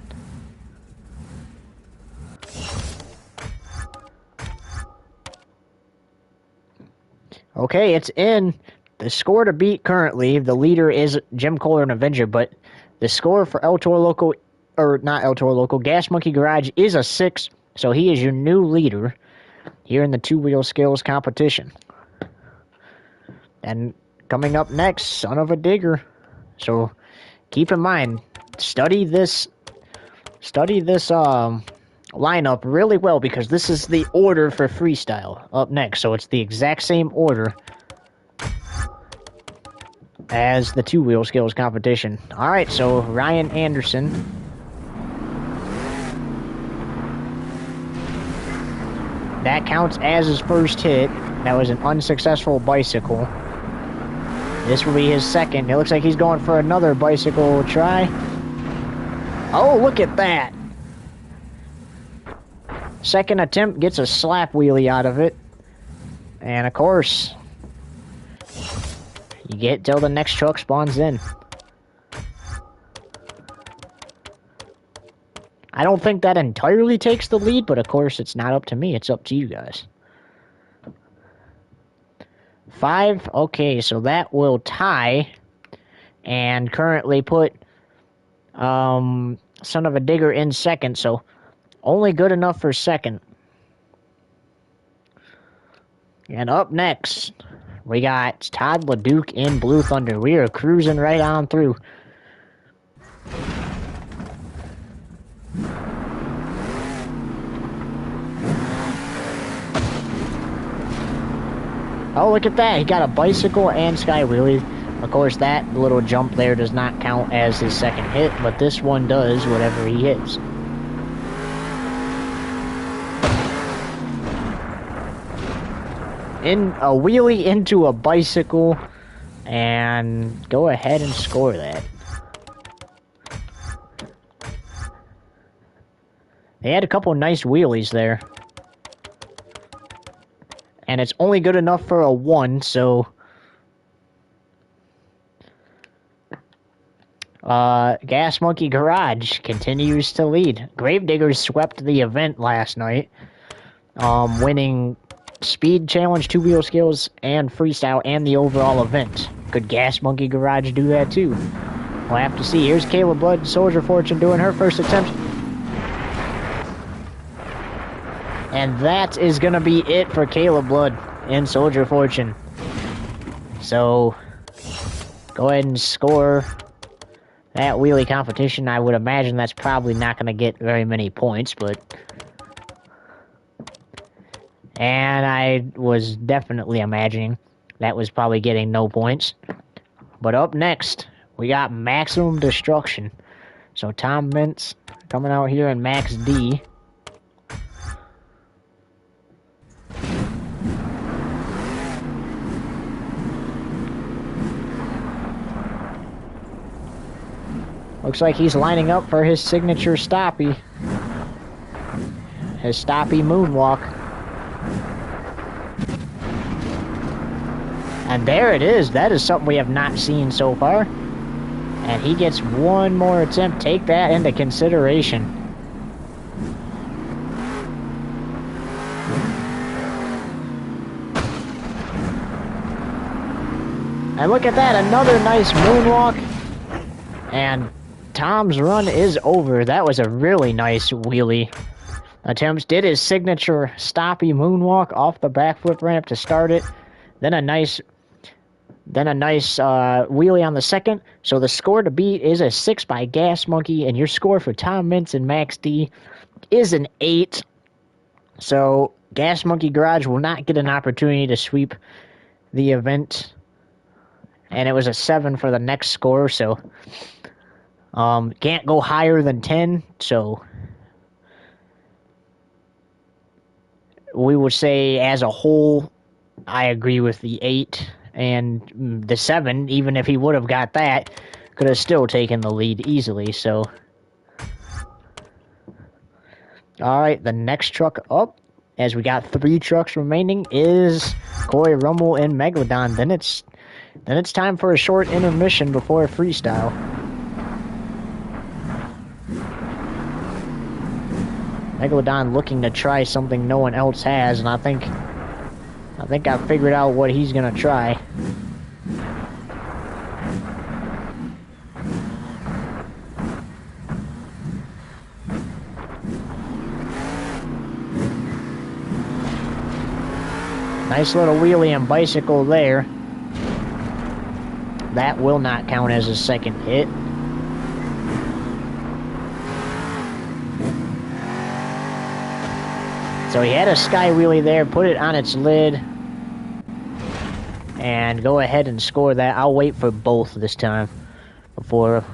Okay, it's in. the score to beat currently, the leader is Jim Kohler and Avenger, but the score for El Toro Loco, or not El Toro Loco, Gas Monkey Garage is a 6, so he is your new leader here in the two-wheel skills competition. And coming up next, Son of a Digger. So keep in mind, study this lineup really well, because this is the order for Freestyle up next. So it's the exact same order as the two-wheel skills competition. Alright, so Ryan Anderson. That counts as his first hit. That was an unsuccessful bicycle. This will be his second. It looks like he's going for another bicycle try. Oh, look at that! Second attempt gets a slap wheelie out of it. And of course, you get till the next truck spawns in. I don't think that entirely takes the lead, but of course it's not up to me. It's up to you guys. 5. Okay, so that will tie and currently put Son of a Digger in second, so only good enough for second. And up next, we got Todd LeDuc in Blue Thunder. We are cruising right on through. Oh, look at that. He got a bicycle and sky wheelie. Of course, that little jump there does not count as his second hit, but this one does, whatever he hits. In a wheelie into a bicycle, and go ahead and score that. They had a couple nice wheelies there. And it's only good enough for a 1, so Gas Monkey Garage continues to lead. Gravediggers swept the event last night, winning Speed Challenge, two-wheel skills, and Freestyle, and the overall event. Could Gas Monkey Garage do that too? We'll have to see. Here's Kayla Blood, Soldier Fortune, doing her first attempt. And that is going to be it for Kayla Blood in Soldier Fortune. So, go ahead and score that wheelie competition. I would imagine that's probably not going to get very many points, but... And I was definitely imagining that was probably getting no points. But up next, we got Maximum Destruction. So Tom Mintz coming out here in Max D. Looks like he's lining up for his signature stoppie. His stoppie moonwalk. And there it is. That is something we have not seen so far. And he gets one more attempt. Take that into consideration. And look at that. Another nice moonwalk. And Tom's run is over. That was a really nice wheelie attempt. Did his signature stoppie moonwalk off the backflip ramp to start it. Then a nice wheelie on the second. So the score to beat is a 6 by Gas Monkey, and your score for Tom Mintz and Max D is an 8. So Gas Monkey Garage will not get an opportunity to sweep the event. And it was a 7 for the next score, so can't go higher than 10, so we would say as a whole, I agree with the 8, and the 7, even if he would have got that, could have still taken the lead easily, so. Alright, the next truck up, as we got 3 trucks remaining, is Corey Rumble and Megalodon. Then it's time for a short intermission before Freestyle. Megalodon looking to try something no one else has, and I think I've figured out what he's gonna try. Nice little wheelie and bicycle there. That will not count as a second hit. So he had a sky wheelie there, put it on its lid, and go ahead and score that. I'll wait for both this time before.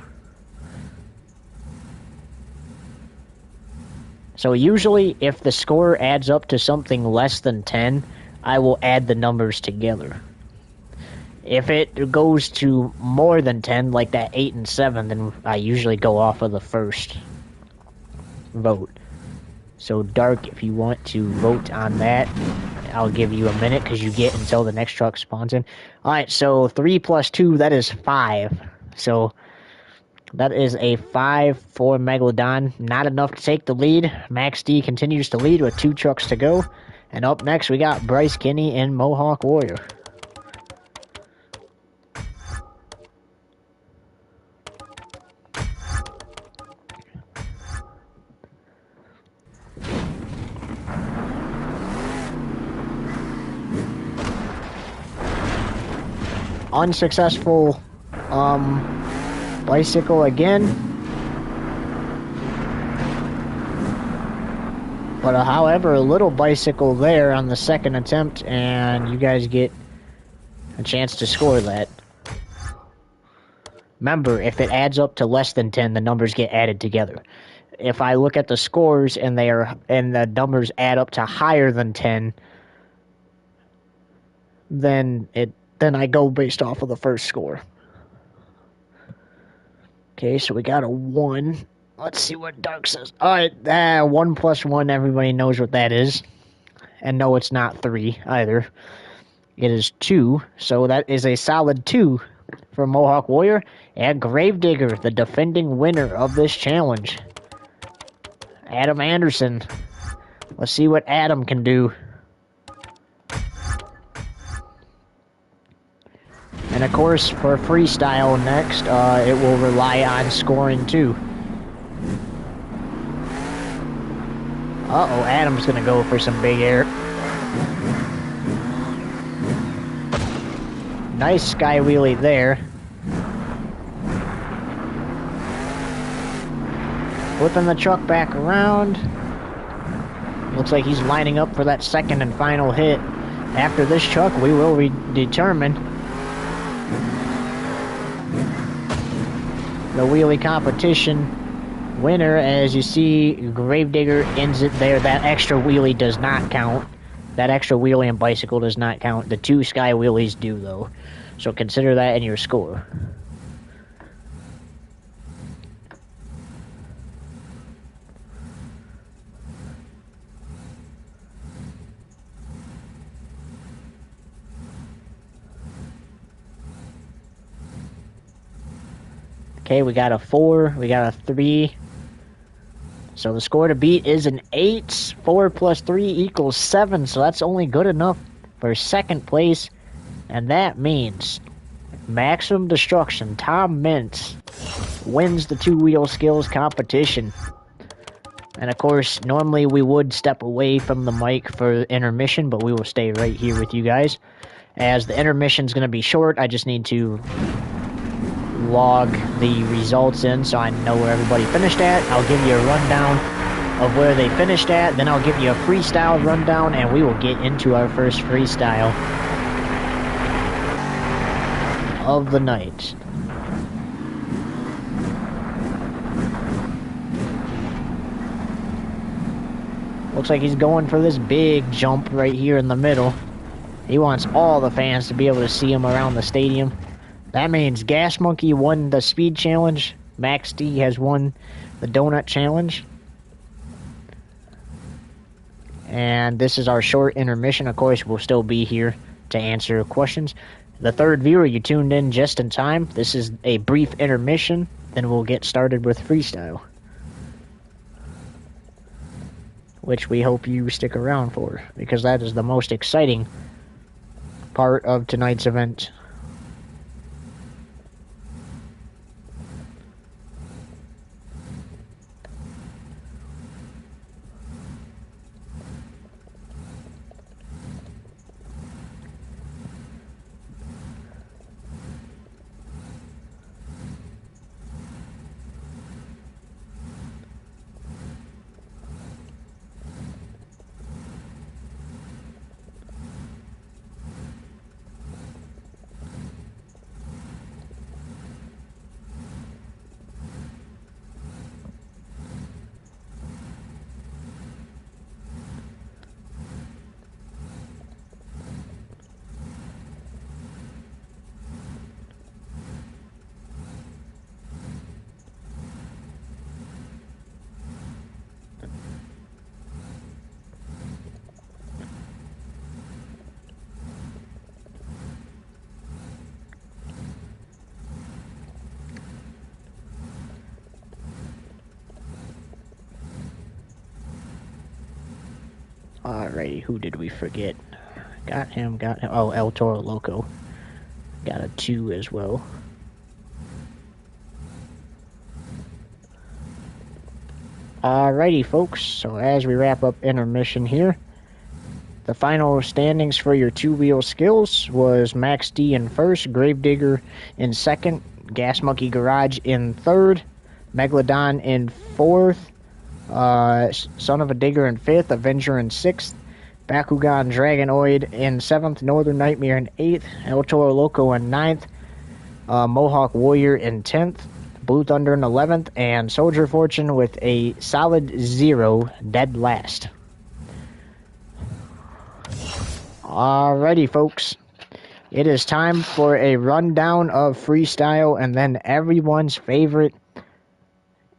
So usually if the score adds up to something less than 10, I will add the numbers together. If it goes to more than 10, like that 8 and 7, then I usually go off of the first vote. So Dark, if you want to vote on that, I'll give you a minute because you get until the next truck spawns in. Alright, so 3 plus 2, that is 5. So that is a 5 for Megalodon. Not enough to take the lead. Max D continues to lead with 2 trucks to go. And up next, we got Bryce Kinney and Mohawk Warrior. Unsuccessful bicycle again. But however, a little bicycle there on the second attempt, and you guys get a chance to score that. Remember, if it adds up to less than 10, the numbers get added together. If I look at the scores and the numbers add up to higher than 10, then I go based off of the first score. Okay, so we got a 1. Let's see what Dark says. Alright, 1 plus 1, everybody knows what that is. And no, it's not 3 either. It is 2, so that is a solid 2 for Mohawk Warrior. And Gravedigger, the defending winner of this challenge. Adam Anderson. Let's see what Adam can do. And of course, for Freestyle next, it will rely on scoring too. Uh-oh, Adam's gonna go for some big air. Nice sky wheelie there. Flipping the truck back around. Looks like he's lining up for that second and final hit. After this truck, we will determine the wheelie competition winner. As you see, Gravedigger ends it there. That extra wheelie does not count. That extra wheelie and bicycle does not count. The 2 sky wheelies do, though. So consider that in your score. Okay, we got a 4, we got a 3. So the score to beat is an 8. 4 plus 3 equals 7, so that's only good enough for second place. And that means Maximum Destruction, Tom Mintz, wins the 2-wheel skills competition. And of course, normally we would step away from the mic for intermission, but we will stay right here with you guys. As the intermission is going to be short, I just need to log the results in so I know where everybody finished at. I'll give you a rundown of where they finished at, then I'll give you a freestyle rundown, and we will get into our first freestyle of the night. Looks like he's going for this big jump right here in the middle. He wants all the fans to be able to see him around the stadium. That means Gas Monkey won the speed challenge. Max D has won the donut challenge. And this is our short intermission. Of course, we'll still be here to answer questions. The third viewer, you tuned in just in time. This is a brief intermission. Then we'll get started with freestyle, which we hope you stick around for, because that is the most exciting part of tonight's event. Alrighty, who did we forget? Got him. Oh, El Toro Loco. Got a 2 as well. Alrighty, folks. So as we wrap up intermission here, the final standings for your two-wheel skills was Max D in first, Gravedigger in second, Gas Monkey Garage in third, Megalodon in fourth, Son of a Digger in fifth, Avenger in sixth, Bakugan Dragonoid in seventh, Northern Nightmare in eighth, El Toro Loco in ninth, Mohawk Warrior in 10th, Blue Thunder in 11th, and Soldier Fortune with a solid 0, dead last. Alrighty, folks. It is time for a rundown of Freestyle and then everyone's favorite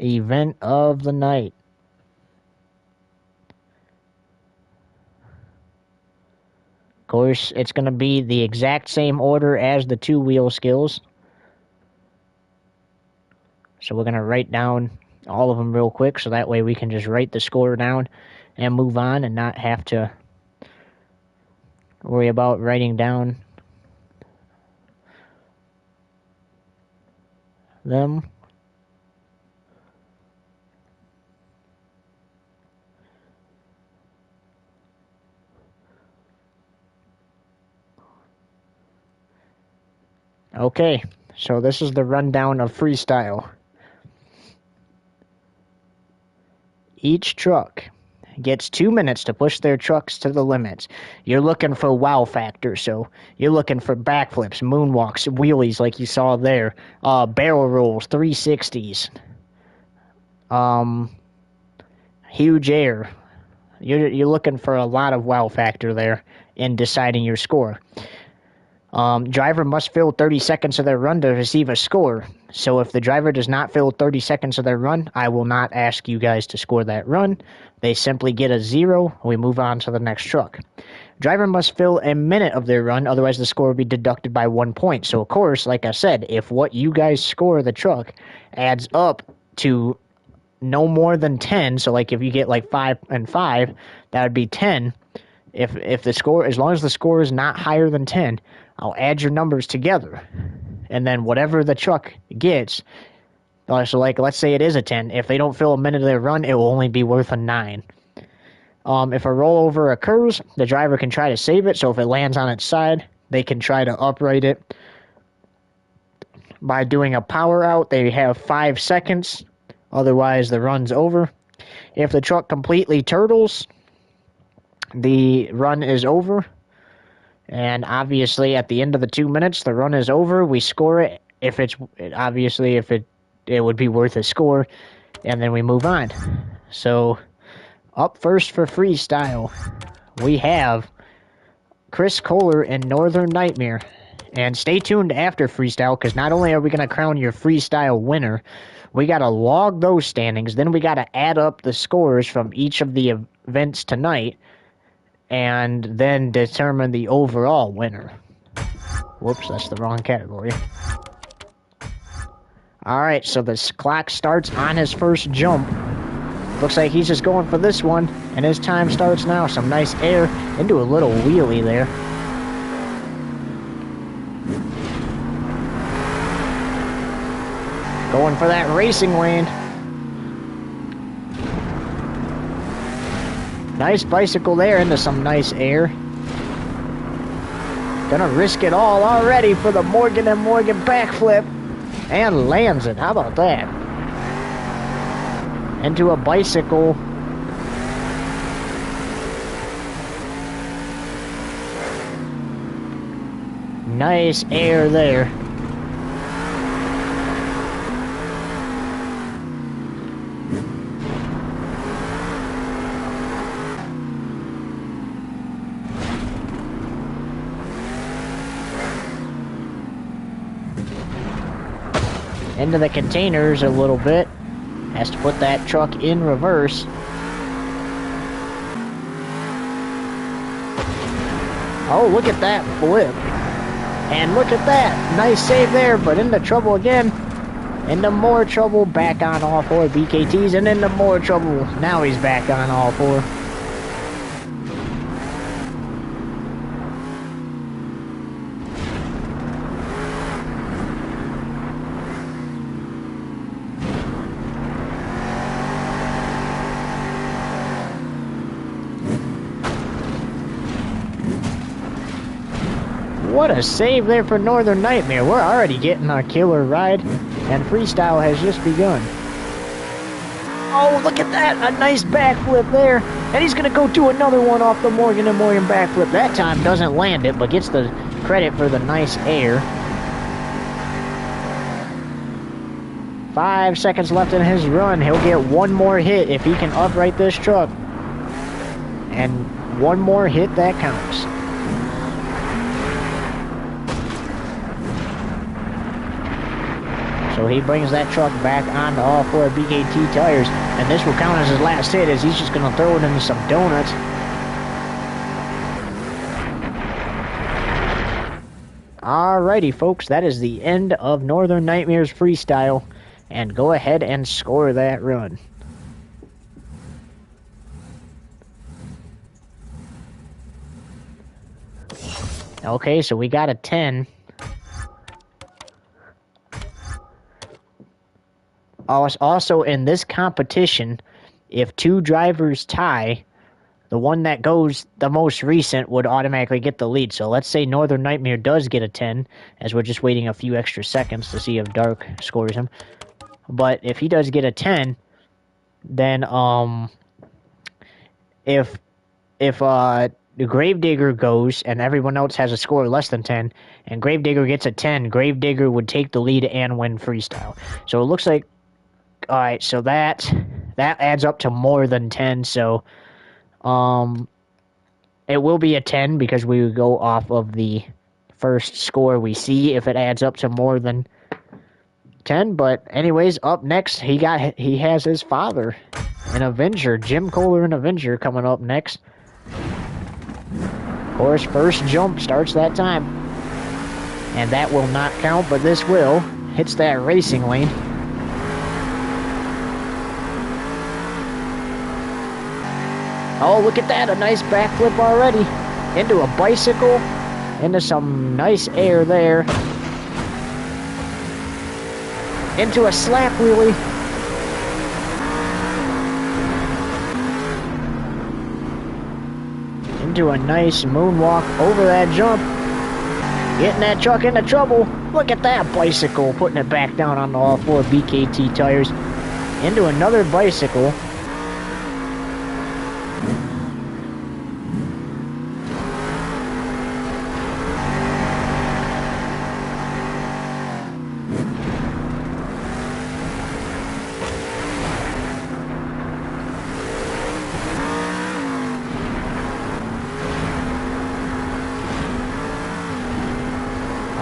event of the night. Of course, it's going to be the exact same order as the two-wheel skills. So we're going to write down all of them real quick so that way we can just write the score down and move on and not have to worry about writing down them. Okay, so this is the rundown of Freestyle. Each truck gets 2 minutes to push their trucks to the limits. You're looking for wow factor, so you're looking for backflips, moonwalks, wheelies like you saw there, barrel rolls, 360s, huge air. You're looking for a lot of wow factor there in deciding your score. Driver must fill 30 seconds of their run to receive a score. So if the driver does not fill 30 seconds of their run, I will not ask you guys to score that run. They simply get a 0. We move on to the next truck. Driver must fill a minute of their run, otherwise the score will be deducted by 1 point. So of course, like I said, if what you guys score the truck adds up to no more than 10, so like if you get like 5 and 5, that would be 10. If the score, as long as the score is not higher than 10, I'll add your numbers together. And then whatever the truck gets, so like let's say it is a 10, if they don't fill a minute of their run, it will only be worth a 9. If a rollover occurs, the driver can try to save it, so if it lands on its side, they can try to upright it by doing a power out. They have 5 seconds, otherwise the run's over. If the truck completely turtles, the run is over. And obviously, at the end of the 2 minutes, the run is over. We score it. If it's obviously, if it would be worth a score, and then we move on. So, up first for Freestyle, we have Chris Kohler and Northern Nightmare. And stay tuned after Freestyle, because not only are we going to crown your Freestyle winner, we got to log those standings. Then we got to add up the scores from each of the events tonight, and then determine the overall winner. Whoops, that's the wrong category. Alright, so the clock starts on his first jump. Looks like he's just going for this one, and his time starts now. Some nice air into a little wheelie there. Going for that racing lane. Nice bicycle there into some nice air. Gonna risk it all already for the Morgan & Morgan backflip. And lands it. How about that? Into a bicycle. Nice air there. Into the containers a little bit. Has to put that truck in reverse. Oh, look at that flip. And look at that. Nice save there, but into trouble again. Into more trouble. Back on all 4 BKTs and into more trouble. Now he's back on all 4. what a save there for Northern Nightmare. We're already getting our killer ride, and Freestyle has just begun. Oh, look at that! A nice backflip there. And he's going to go do another one off the Morgan & Morgan backflip. That time doesn't land it, but gets the credit for the nice air. 5 seconds left in his run. He'll get one more hit if he can upright this truck. And one more hit, that counts. So he brings that truck back onto all four BKT tires. And this will count as his last hit, as he's just going to throw it into some donuts. Alrighty, folks. That is the end of Northern Nightmare's Freestyle. And go ahead and score that run. Okay, so we got a 10. Also, in this competition, if two drivers tie, the one that goes the most recent would automatically get the lead. So let's say Northern Nightmare does get a 10, as we're just waiting a few extra seconds to see if Dark scores him. But if he does get a 10, then if the Gravedigger goes and everyone else has a score less than 10, and Gravedigger gets a 10, Gravedigger would take the lead and win Freestyle. So it looks like, alright, so that adds up to more than 10, so it will be a 10 because we would go off of the first score we see if it adds up to more than 10. But anyways, up next he has his father, an Avenger, Jim Kohler, an Avenger, coming up next. Of course, first jump starts that time, and that will not count, but this will. Hits that racing lane. Oh, look at that, a nice backflip already. Into a bicycle, into some nice air there. Into a slap wheelie. Into a nice moonwalk over that jump. Getting that truck into trouble. Look at that bicycle, putting it back down on all four BKT tires. Into another bicycle.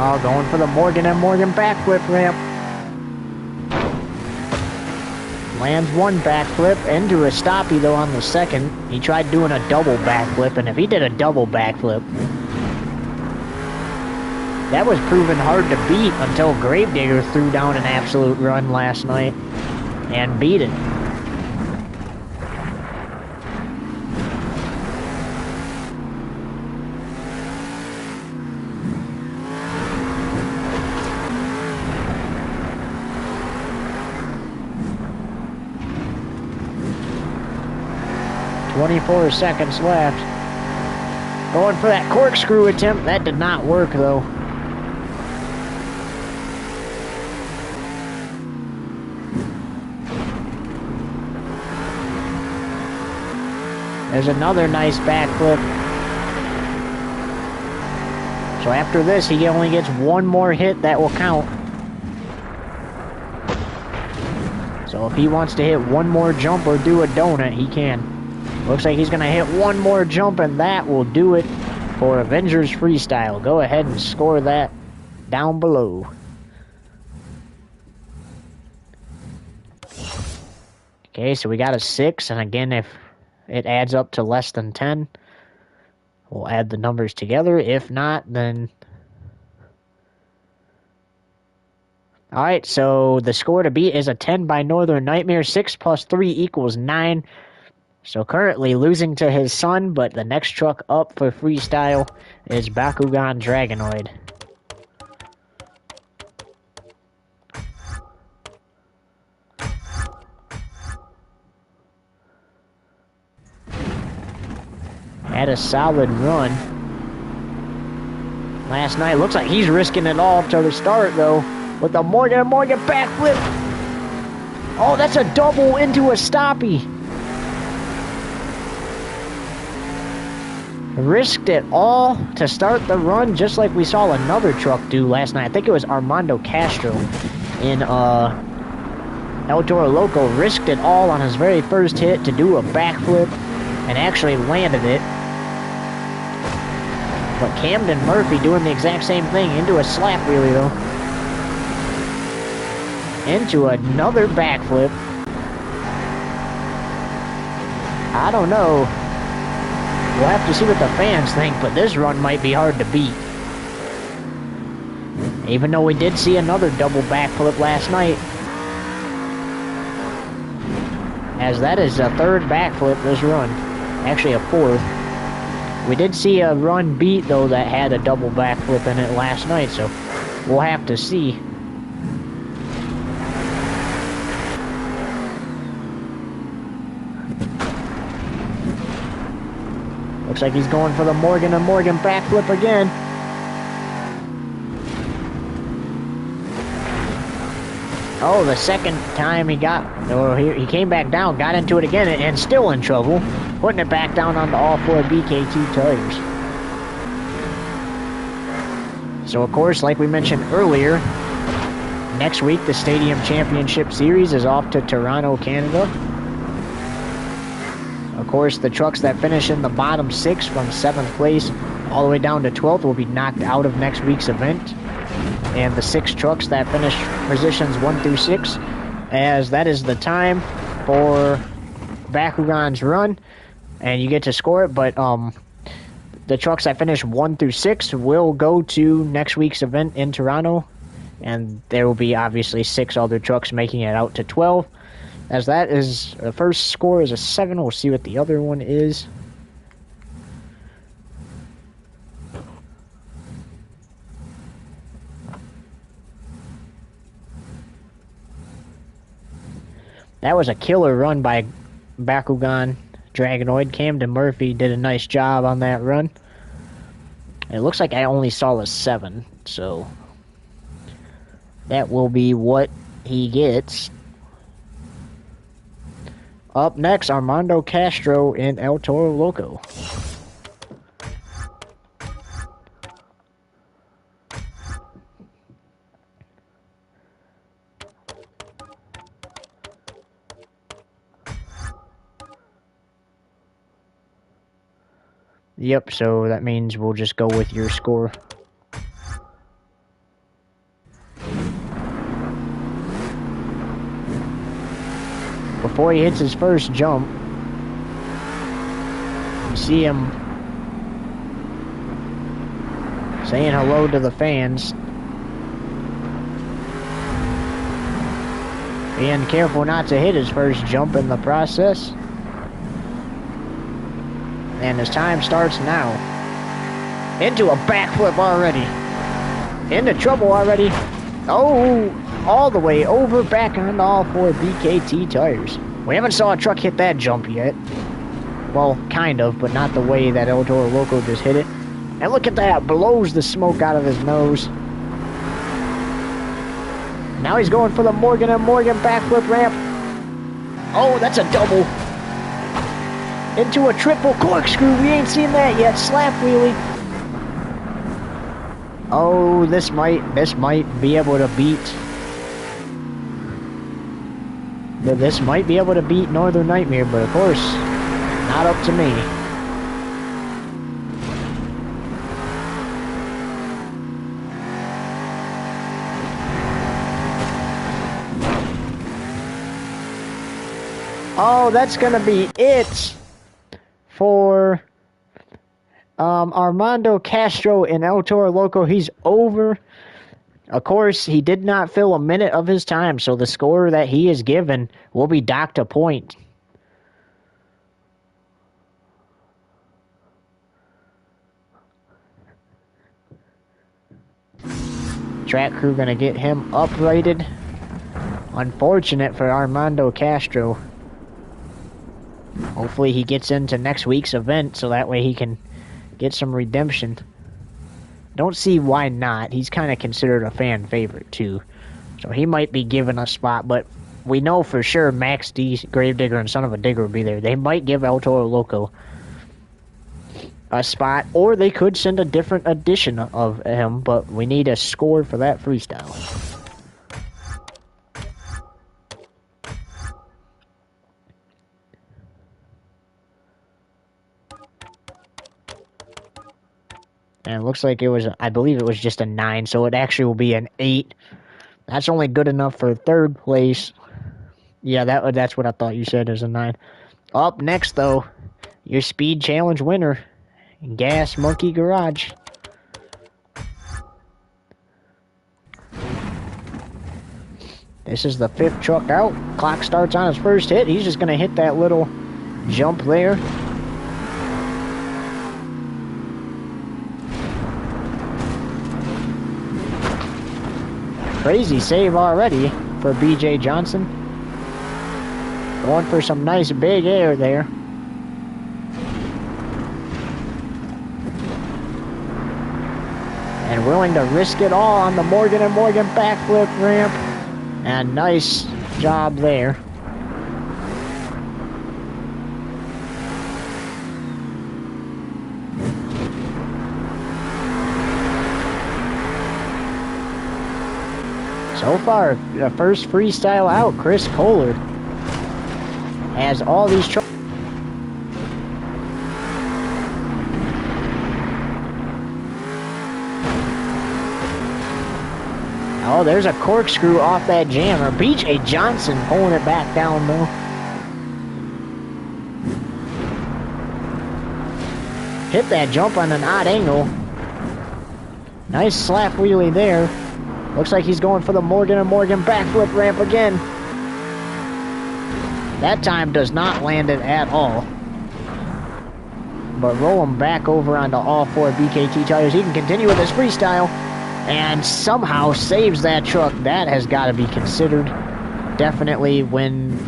Oh, going for the Morgan & Morgan backflip ramp. Lands one backflip into a stoppie, though, on the second. He tried doing a double backflip, and if he did a double backflip, that was proven hard to beat until Gravedigger threw down an absolute run last night and beat it. .24 seconds left. Going for that corkscrew attempt. That did not work, though. There's another nice backflip. So after this, he only gets one more hit that will count. So if he wants to hit one more jump or do a donut, he can. Looks like he's going to hit one more jump, and that will do it for Avengers Freestyle. Go ahead and score that down below. Okay, so we got a 6, and again, if it adds up to less than 10, we'll add the numbers together. If not, then... Alright, so the score to beat is a 10 by Northern Nightmare. 6 plus 3 equals 9. So currently losing to his son, but the next truck up for Freestyle is Bakugan Dragonoid. Had a solid run. last night. Looks like he's risking it all to the start, though, with the Morgan backflip. Oh, that's a double into a stoppie. Risked it all to start the run, just like we saw another truck do last night. I think it was Armando Castro in El Toro Loco. Risked it all on his very first hit to do a backflip and actually landed it. But Camden Murphy doing the exact same thing into a slap wheelie, though. Into another backflip. I don't know. We'll have to see what the fans think, but this run might be hard to beat. Even though we did see another double backflip last night. As that is a third backflip this run. Actually a fourth. We did see a run beat, though, that had a double backflip in it last night, so we'll have to see. Looks like he's going for the Morgan backflip again. Oh, the second time he came back down, got into it again, and still in trouble. Putting it back down onto all four BKT tires. So, of course, like we mentioned earlier, next week the Stadium Championship Series is off to Toronto, Canada. Of course, the trucks that finish in the bottom 6 from 7th place all the way down to 12th will be knocked out of next week's event. And the 6 trucks that finish positions 1 through 6, as that is the time for Bakugan's run, and you get to score it. But the trucks that finish 1 through 6 will go to next week's event in Toronto, and there will be obviously 6 other trucks making it out to 12. As that is, the first score is a 7. We'll see what the other one is. That was a killer run by Bakugan Dragonoid. Camden Murphy did a nice job on that run. It looks like I only saw a 7, so that will be what he gets. Up next, Armando Castro in El Toro Loco. Yep, so that means we'll just go with your score. Before he hits his first jump, you see him saying hello to the fans. Being careful not to hit his first jump in the process. And his time starts now. Into a backflip already. Into trouble already. Oh, all the way over back onto all 4 BKT tires. We haven't saw a truck hit that jump yet. Well, kind of, but not the way that El Toro Loco just hit it. And look at that, blows the smoke out of his nose. Now he's going for the Morgan backflip ramp. Oh, that's a double. Into a triple corkscrew. We ain't seen that yet. Slap wheelie. Oh, this might be able to beat. This might be able to beat Northern Nightmare, but of course, not up to me. Oh, that's gonna be it for Armando Castro in El Toro Loco. He's over. Of course, he did not fill a minute of his time, so the score that he is given will be docked a point. Track crew gonna get him uprated. Unfortunate for Armando Castro. Hopefully he gets into next week's event so that way he can get some redemption. Don't see why not. He's kind of considered a fan favorite, too. So he might be given a spot, but we know for sure Max D, Gravedigger, and Son of a Digger will be there. They might give El Toro Loco a spot, or they could send a different edition of him, but we need a score for that freestyle. And it looks like it was, I believe it was just a 9, so it actually will be an 8. That's only good enough for 3rd place. Yeah, that's what I thought you said is a 9. Up next, though, your speed challenge winner, Gas Monkey Garage. This is the 5th truck out. Clock starts on his first hit. He's just going to hit that little jump there. Crazy save already for BJ Johnson. Going for some nice big air there. And willing to risk it all on the Morgan & Morgan backflip ramp. And nice job there. So far, the first freestyle out, Chris Kohler has all these trucks. Oh, there's a corkscrew off that jammer. BJ Johnson pulling it back down, though. Hit that jump on an odd angle. Nice slap wheelie there. Looks like he's going for the Morgan & Morgan backflip ramp again. That time does not land it at all. But roll him back over onto all 4 BKT tires. He can continue with his freestyle. And somehow saves that truck. That has got to be considered definitely when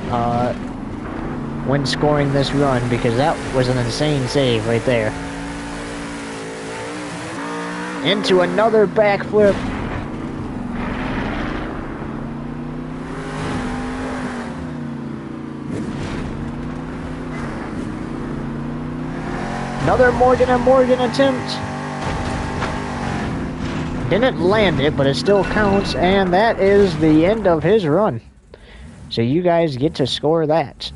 scoring this run, because that was an insane save right there. Into another backflip. Another Morgan & Morgan attempt. Didn't land it, but it still counts, and that is the end of his run. So you guys get to score that.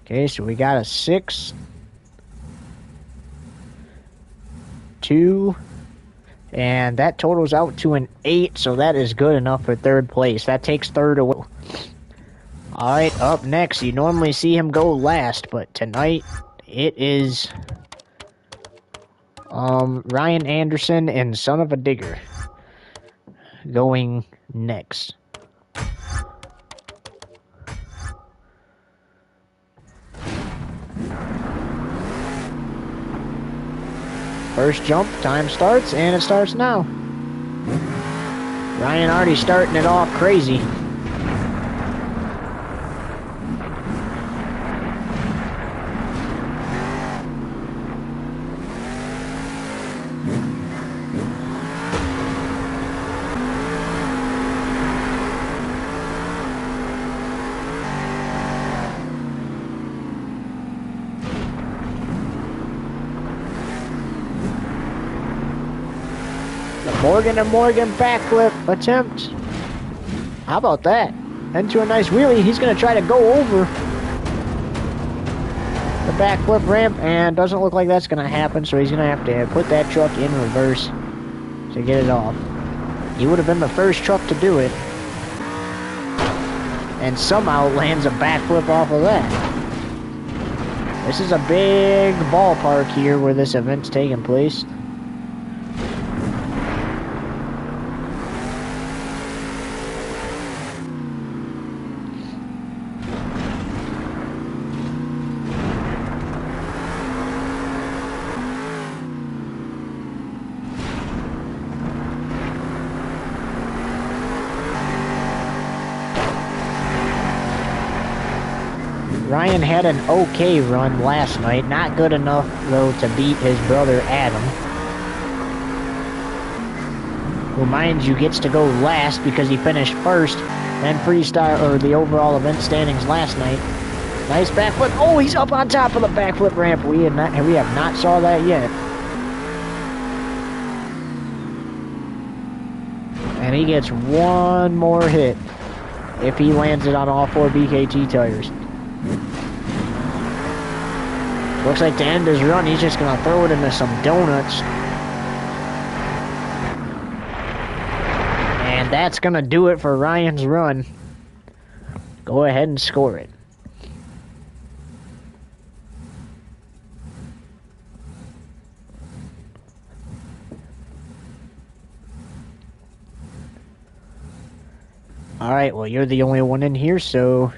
Okay, so we got a 6, 2, and that totals out to an 8, so that is good enough for 3rd place. That takes 3rd away. Alright, up next, you normally see him go last, but tonight it is Ryan Anderson and Son of a Digger going next. First jump, time starts, and it starts now. Ryan already starting it off crazy. Morgan & Morgan backflip attempt. How about that? Into a nice wheelie. He's going to try to go over the backflip ramp, and doesn't look like that's going to happen, so he's going to have to put that truck in reverse to get it off. He would have been the first truck to do it, and somehow lands a backflip off of that. This is a big ballpark here where this event's taking place. Ryan had an okay run last night. Not good enough, though, to beat his brother Adam, who, mind you, gets to go last because he finished first and freestyle, or the overall event standings last night. Nice backflip. Oh, he's up on top of the backflip ramp. We have not saw that yet. And he gets one more hit if he lands it on all 4 BKT tires. Looks like to end his run, he's just going to throw it into some donuts. And that's going to do it for Ryan's run. Go ahead and score it. Alright, well, you're the only one in here, so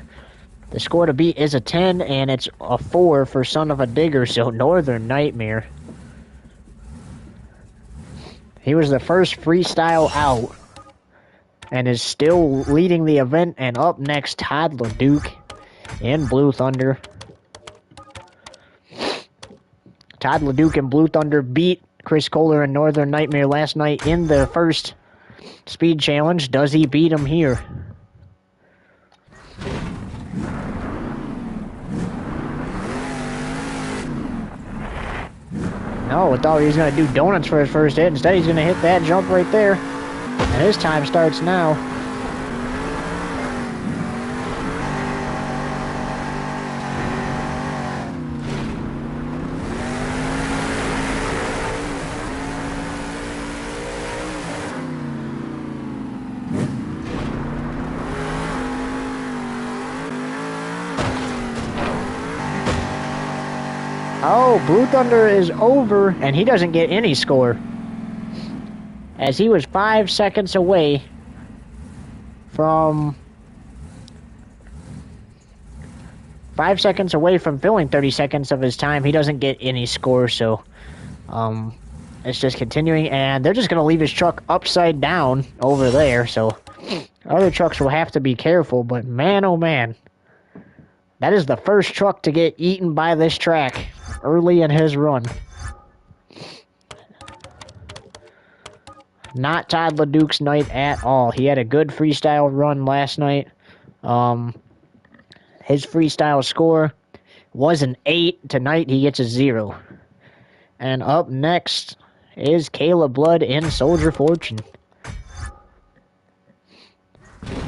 the score to beat is a 10, and it's a 4 for Son of a Digger, so Northern Nightmare. He was the first freestyle out, and is still leading the event, and up next, Todd LeDuc in Blue Thunder. Todd LeDuc and Blue Thunder beat Chris Kohler and Northern Nightmare last night in the first speed challenge. Does he beat him here? No, I thought he was going to do donuts for his first hit. Instead, he's going to hit that jump right there. And his time starts now. Oh, Blue Thunder is over, and he doesn't get any score, as he was 5 seconds away from 5 seconds away from filling 30 seconds of his time. He doesn't get any score, so it's just continuing, and they're just going to leave his truck upside down over there, so other trucks will have to be careful, but man, oh man, that is the first truck to get eaten by this track early in his run. Not Todd LeDuc's night at all. He had a good freestyle run last night. His freestyle score was an 8. Tonight he gets a 0. And up next is Caleb Blood in Soldier Fortune.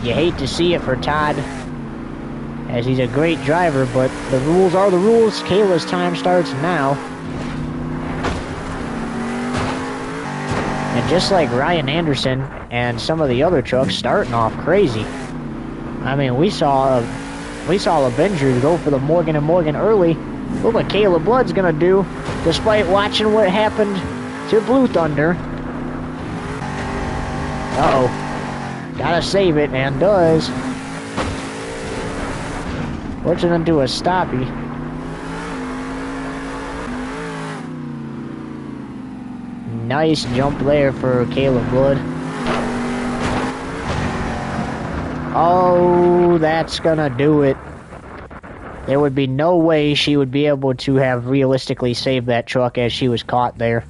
You hate to see it for Todd, as he's a great driver, but the rules are the rules. Kayla's time starts now. And just like Ryan Anderson and some of the other trucks starting off crazy. I mean, we saw Avengers go for the Morgan & Morgan early. Look what Caleb Blood's gonna do, despite watching what happened to Blue Thunder. Uh-oh. Gotta save it, and does. Puts it into a stoppie. Nice jump there for Caleb Blood. Oh, that's gonna do it. There would be no way she would be able to have realistically saved that truck, as she was caught there.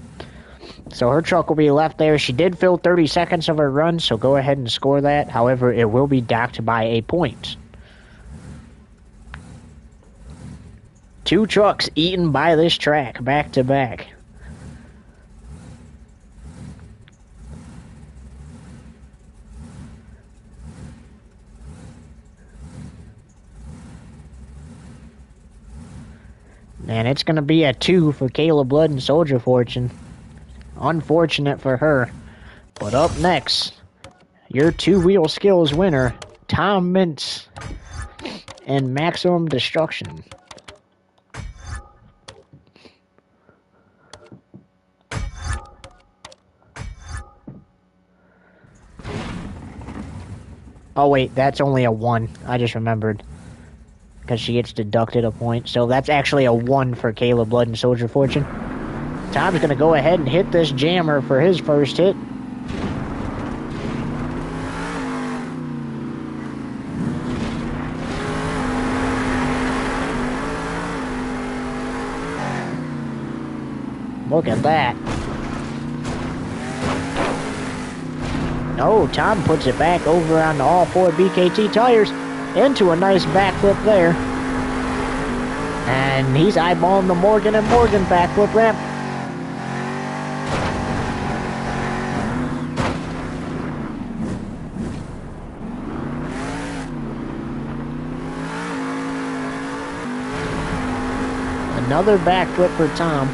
So her truck will be left there. She did fill 30 seconds of her run, so go ahead and score that. However, it will be docked by a point. 2 trucks eaten by this track, back to back. And it's going to be a 2 for Caleb Blood and Soldier Fortune. Unfortunate for her. But up next, your 2-wheel skills winner, Tom Mintz and Maximum Destruction. Oh wait, that's only a 1. I just remembered. Because she gets deducted a point. So that's actually a 1 for Caleb Blood and Soldier Fortune. Tom's going to go ahead and hit this jammer for his first hit. Look at that. Oh, Tom puts it back over on all four BKT tires into a nice backflip there. And he's eyeballing the Morgan and Morgan backflip ramp. Another backflip for Tom.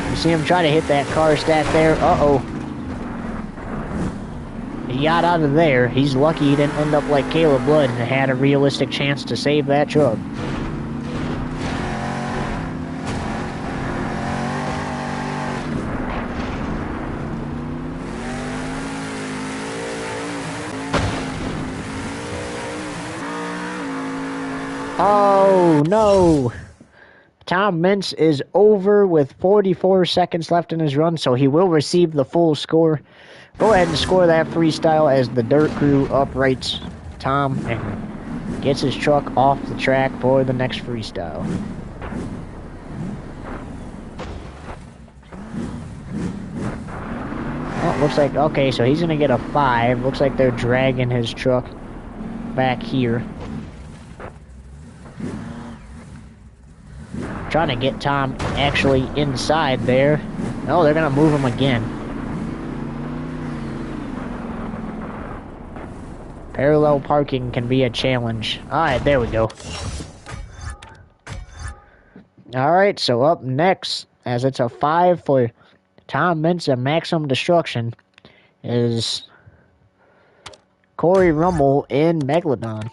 You see him try to hit that car stack there. Uh-oh. He got out of there. He's lucky he didn't end up like Caleb Blood and had a realistic chance to save that truck. Oh, no. Tom Mintz is over with 44 seconds left in his run, so he will receive the full score. Go ahead and score that freestyle as the dirt crew uprights Tom and gets his truck off the track for the next freestyle. Oh, looks like, okay, so he's going to get a 5. Looks like they're dragging his truck back here. Trying to get Tom actually inside there. Oh, they're going to move him again. Parallel parking can be a challenge. Alright, there we go. Alright, so up next, as it's a 5 for Tom Mintz and Maximum Destruction, is Corey Rummel in Megalodon.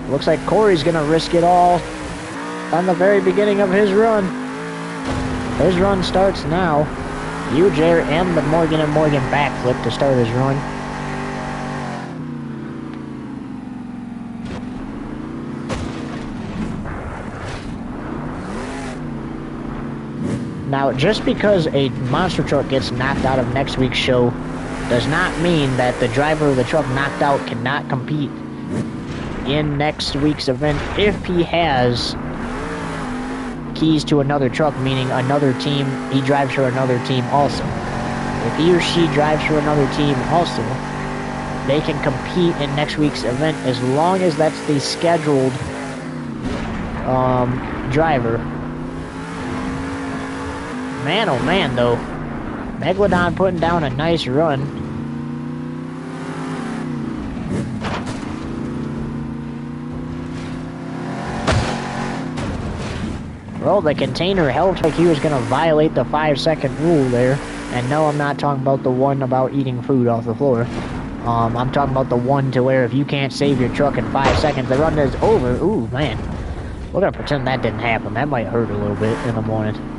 Looks like Corey's going to risk it all on the very beginning of his run. His run starts now. UJ and the Morgan and Morgan backflip to start his run. Now, just because a monster truck gets knocked out of next week's show does not mean that the driver of the truck knocked out cannot compete in next week's event if he has keys to another truck, meaning another team, he drives for another team also. If he or she drives for another team also, they can compete in next week's event as long as that's the scheduled driver. Man, oh man, though. Megalodon putting down a nice run. Well, the container helped like he was going to violate the 5-second rule there. And no, I'm not talking about the one about eating food off the floor. I'm talking about the one to where if you can't save your truck in 5 seconds, the run is over. Ooh, man. We're going to pretend that didn't happen. That might hurt a little bit in the morning.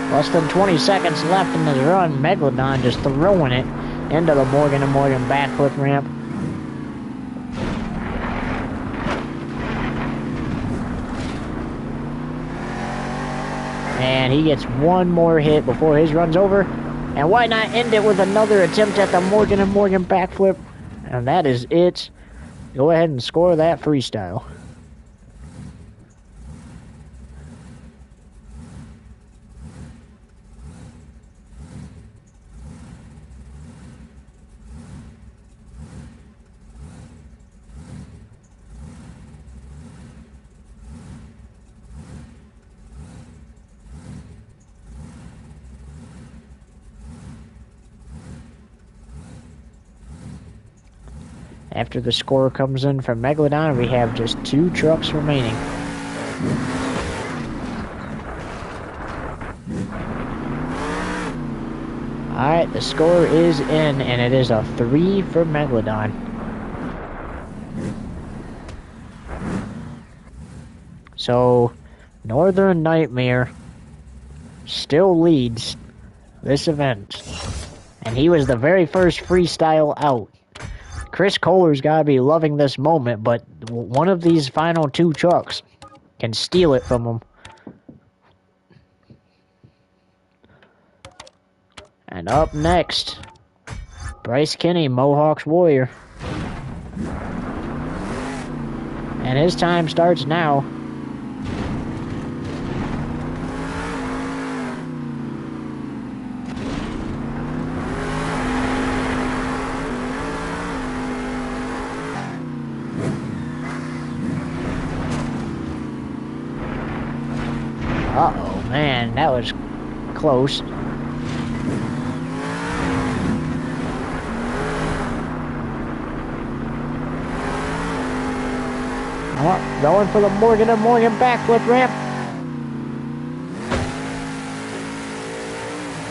Less than 20 seconds left in his run. Megalodon just throwing it into the Morgan and Morgan backflip ramp. And he gets one more hit before his run's over. And why not end it with another attempt at the Morgan and Morgan backflip? And that is it. Go ahead and score that freestyle. After the score comes in from Megalodon, we have just 2 trucks remaining. Alright, the score is in, and it is a 3 for Megalodon. So, Northern Nightmare still leads this event. And he was the very first freestyle out. Chris Kohler's got to be loving this moment, but one of these final 2 trucks can steal it from him. And up next, Bryce Kinney, Mohawks Warrior. And his time starts now. Uh-oh, man, that was close. Oh, going for the Morgan & Morgan backflip ramp.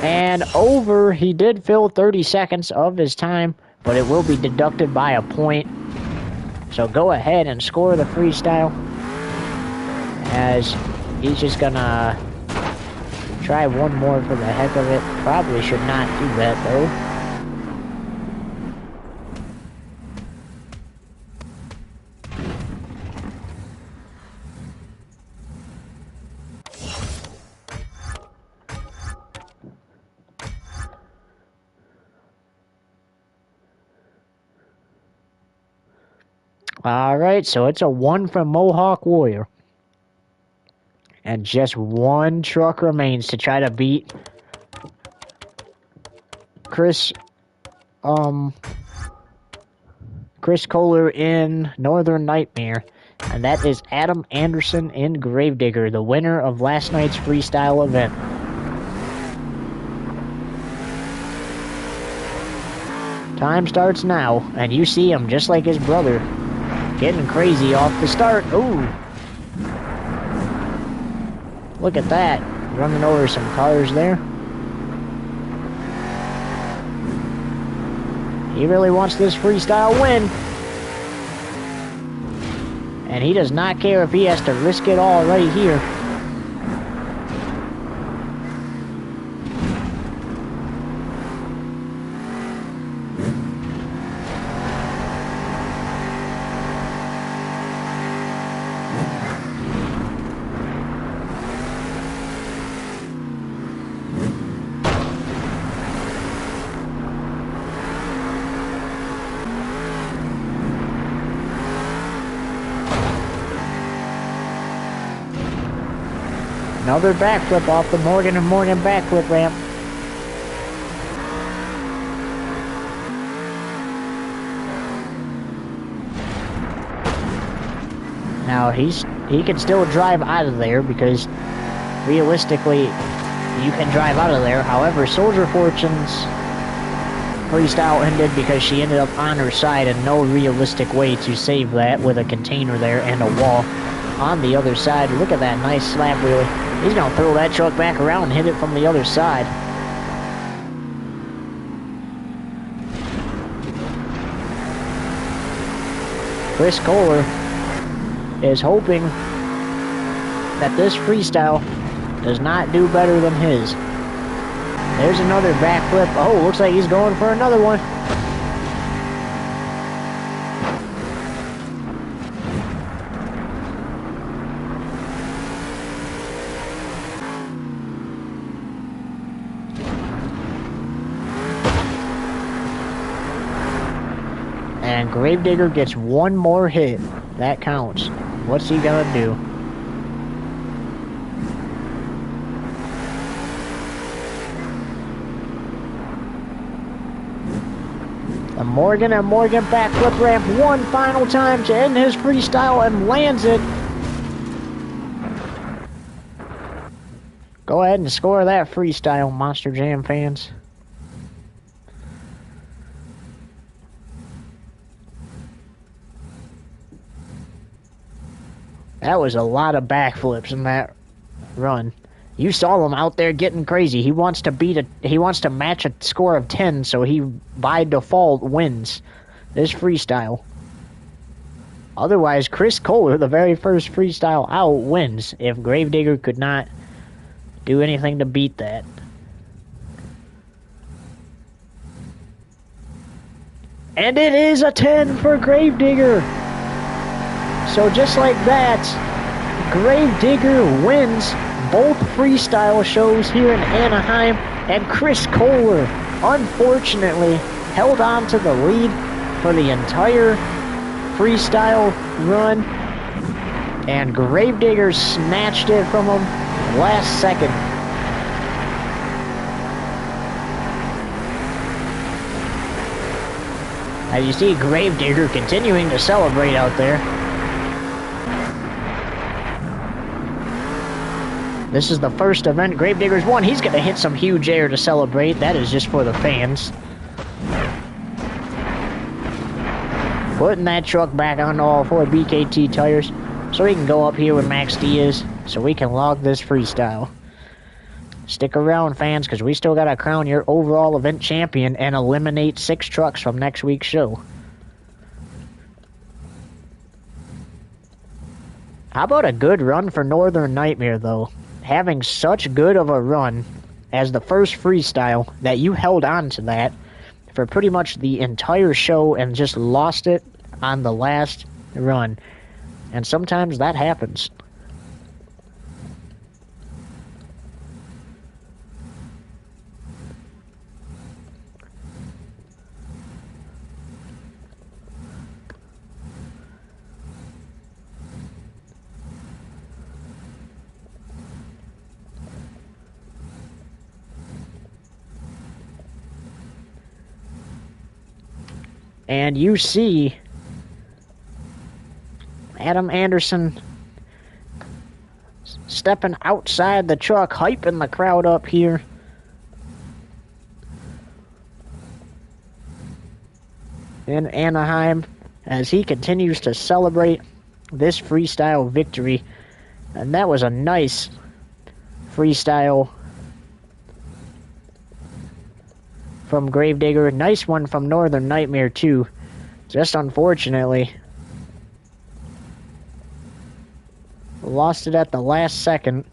And over, he did fill 30 seconds of his time, but it will be deducted by a point. So go ahead and score the freestyle, as he's just gonna try one more for the heck of it. Probably should not do that though. Alright, so it's a 1 from Mohawk Warrior. And just 1 truck remains to try to beat Chris Kohler in Northern Nightmare. And that is Adam Anderson in Gravedigger, the winner of last night's freestyle event. Time starts now, and you see him just like his brother, getting crazy off the start. Ooh. Look at that. Running over some cars there. He really wants this freestyle win. And he does not care if he has to risk it all right here. Another backflip off the Morgan & Morgan backflip ramp. Now he can still drive out of there, because realistically you can drive out of there. However, Soldier Fortune's freestyle ended because she ended up on her side, and no realistic way to save that with a container there and a wall on the other side. Look at that nice slap wheelie. He's going to throw that truck back around and hit it from the other side. Chris Kohler is hoping that this freestyle does not do better than his. There's another backflip. Oh, looks like he's going for another one. And Gravedigger gets 1 more hit. That counts. What's he gonna do? The Morgan & Morgan backflip ramp 1 final time to end his freestyle, and lands it. Go ahead and score that freestyle, Monster Jam fans. That was a lot of backflips in that run. You saw him out there getting crazy. He wants to match a score of 10, so he by default wins this freestyle. Otherwise, Chris Kohler, the very first freestyle out, wins if Gravedigger could not do anything to beat that. And it is a 10 for Gravedigger. So just like that, Gravedigger wins both freestyle shows here in Anaheim, and Chris Kohler, unfortunately, held on to the lead for the entire freestyle run, and Gravedigger snatched it from him last second. As you see, Gravedigger continuing to celebrate out there. This is the first event Gravedigger's won. He's going to hit some huge air to celebrate. That is just for the fans. Putting that truck back on all 4 BKT tires so we can go up here with Max Diaz so we can log this freestyle. Stick around, fans, because we still got to crown your overall event champion and eliminate 6 trucks from next week's show. How about a good run for Northern Nightmare, though? Having such good of a run as the first freestyle that you held on to that for pretty much the entire show and just lost it on the last run. And sometimes that happens. And you see Adam Anderson stepping outside the truck, hyping the crowd up here. In Anaheim, as he continues to celebrate this freestyle victory. And that was a nice freestyle from Gravedigger. Nice one from Northern Nightmare, too. Just unfortunately, lost it at the last second.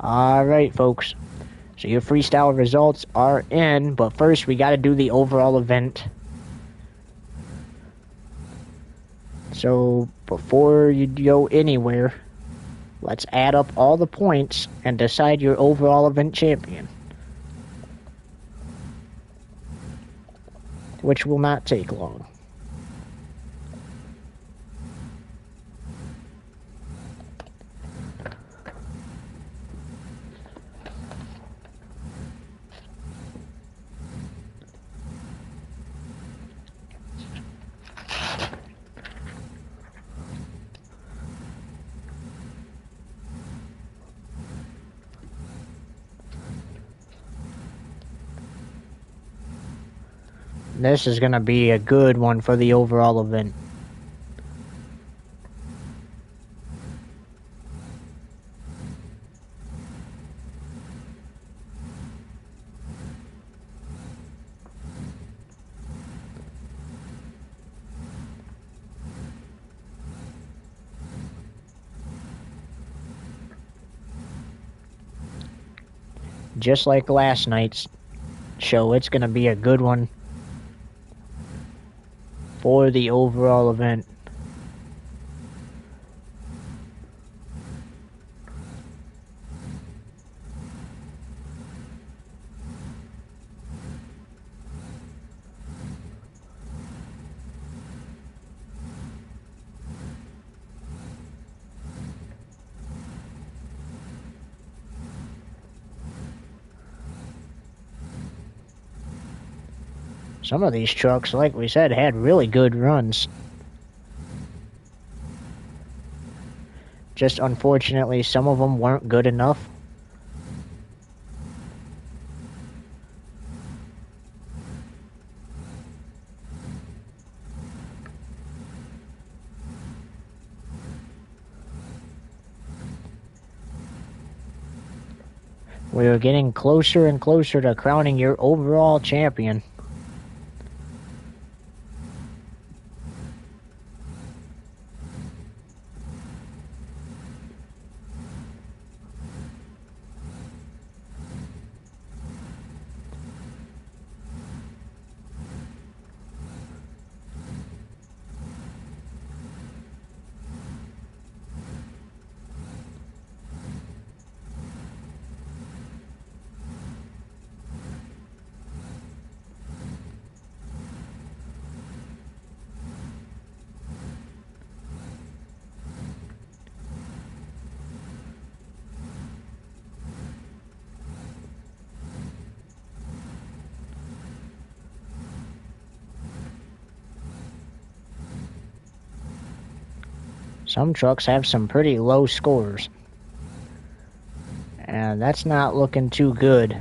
Alright, folks. So your freestyle results are in, but first we got to do the overall event. So before you go anywhere, let's add up all the points and decide your overall event champion, which will not take long. This is going to be a good one for the overall event. Just like last night's show, it's going to be a good one for the overall event. Some of these trucks, like we said, had really good runs. Just unfortunately, some of them weren't good enough. We are getting closer and closer to crowning your overall champion. Some trucks have some pretty low scores. And that's not looking too good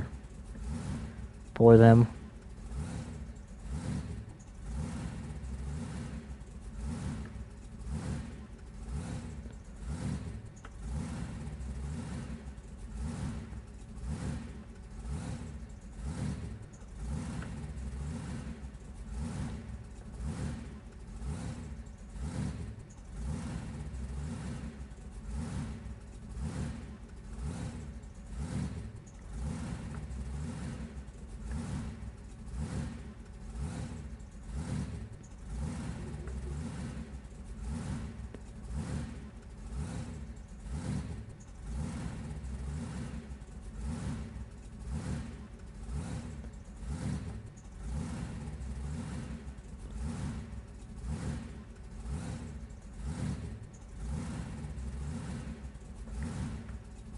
for them.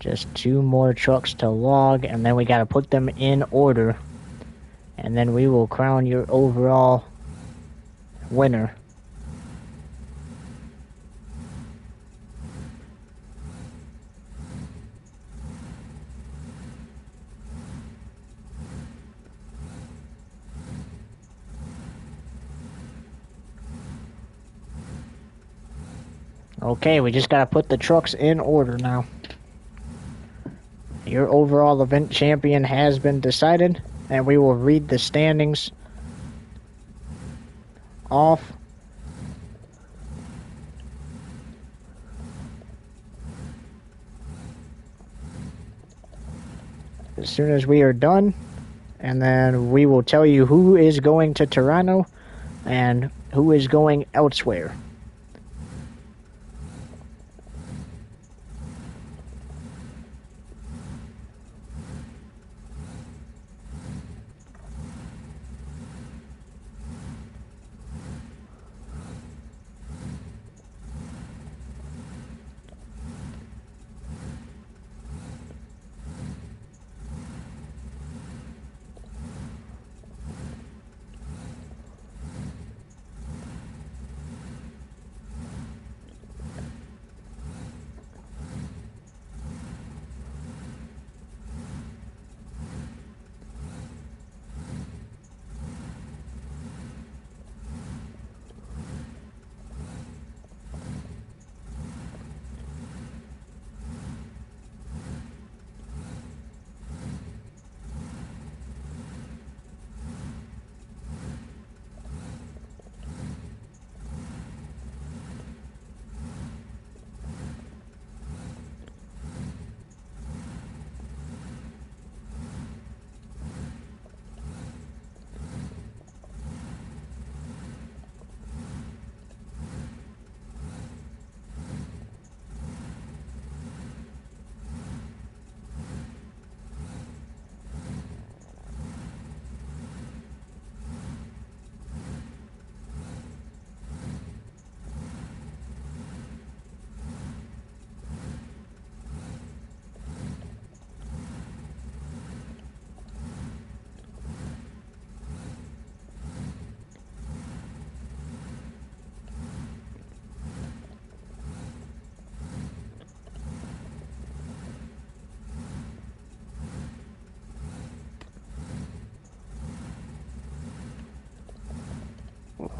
Just 2 more trucks to log, and then we gotta put them in order. And then we will crown your overall winner. Okay, we just gotta put the trucks in order now. Your overall event champion has been decided, and we will read the standings off. As soon as we are done, and then we will tell you who is going to Toronto and who is going elsewhere.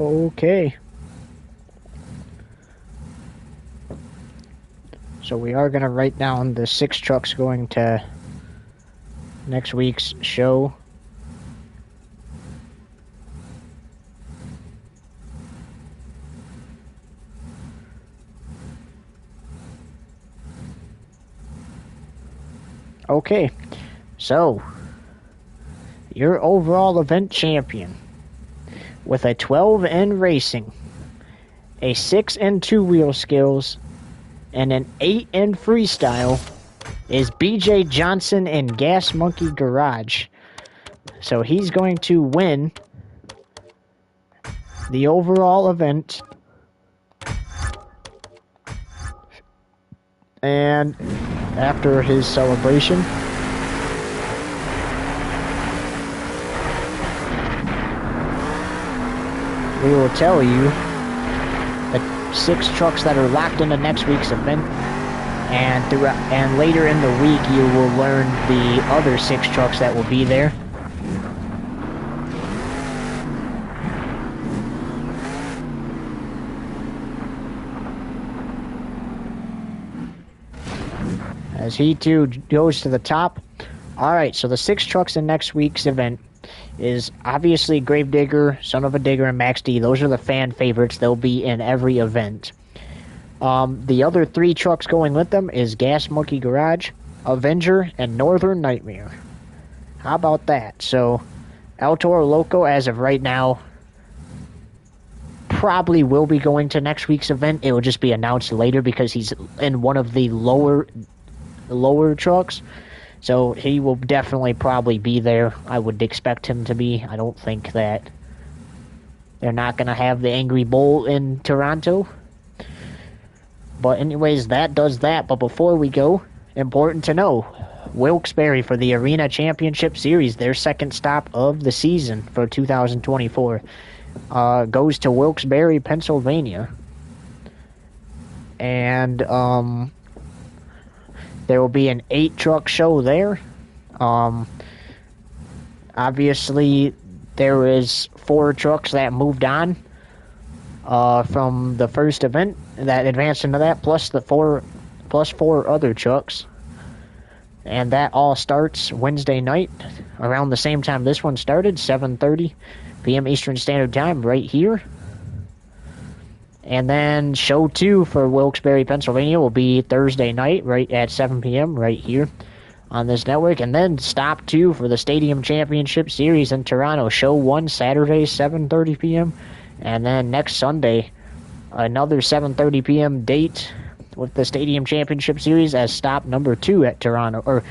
Okay. So we are going to write down the 6 trucks going to next week's show. Okay, so your overall event champion with a 12 in racing, a 6 in two-wheel skills, and an 8 in freestyle is BJ Johnson in Gas Monkey Garage. So he's going to win the overall event. And after his celebration, we will tell you the 6 trucks that are locked into next week's event, and later in the week you will learn the other 6 trucks that will be there. As he too goes to the top. Alright, so the 6 trucks in next week's event is obviously Gravedigger, Son of a Digger, and Max D. Those are the fan favorites. They'll be in every event. The other 3 trucks going with them is Gas Monkey Garage, Avenger, and Northern Nightmare. How about that? So, El Toro Loco, as of right now, probably will be going to next week's event. It will just be announced later because he's in one of the lower trucks. So he will definitely probably be there. I would expect him to be. I don't think that they're not going to have the Angry Bull in Toronto. But anyways, that does that. But before we go, important to know, Wilkes-Barre for the Arena Championship Series, their second stop of the season for 2024, goes to Wilkes-Barre, Pennsylvania. And there will be an 8-truck show there. Obviously, there is 4 trucks that moved on from the first event that advanced into that, plus 4 other trucks. And that all starts Wednesday night around the same time this one started, 7:30 p.m. Eastern Standard Time, right here. And then show 2 for Wilkes-Barre, Pennsylvania will be Thursday night, right at 7 p.m. right here on this network. And then stop 2 for the Stadium Championship Series in Toronto. Show 1 Saturday, 7:30 p.m. And then next Sunday, another 7:30 p.m. date with the Stadium Championship Series as stop number 2 at Toronto, or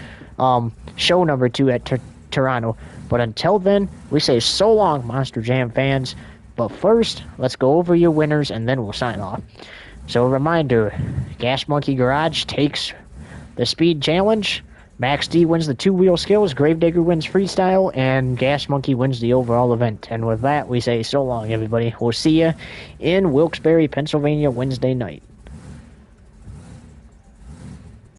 show number 2 at Toronto. But until then, we say so long, Monster Jam fans. But first, let's go over your winners, and then we'll sign off. So a reminder, Gas Monkey Garage takes the Speed Challenge, Max D wins the two-wheel skills, Gravedigger wins freestyle, and Gas Monkey wins the overall event. And with that, we say so long, everybody. We'll see you in Wilkes-Barre, Pennsylvania, Wednesday night.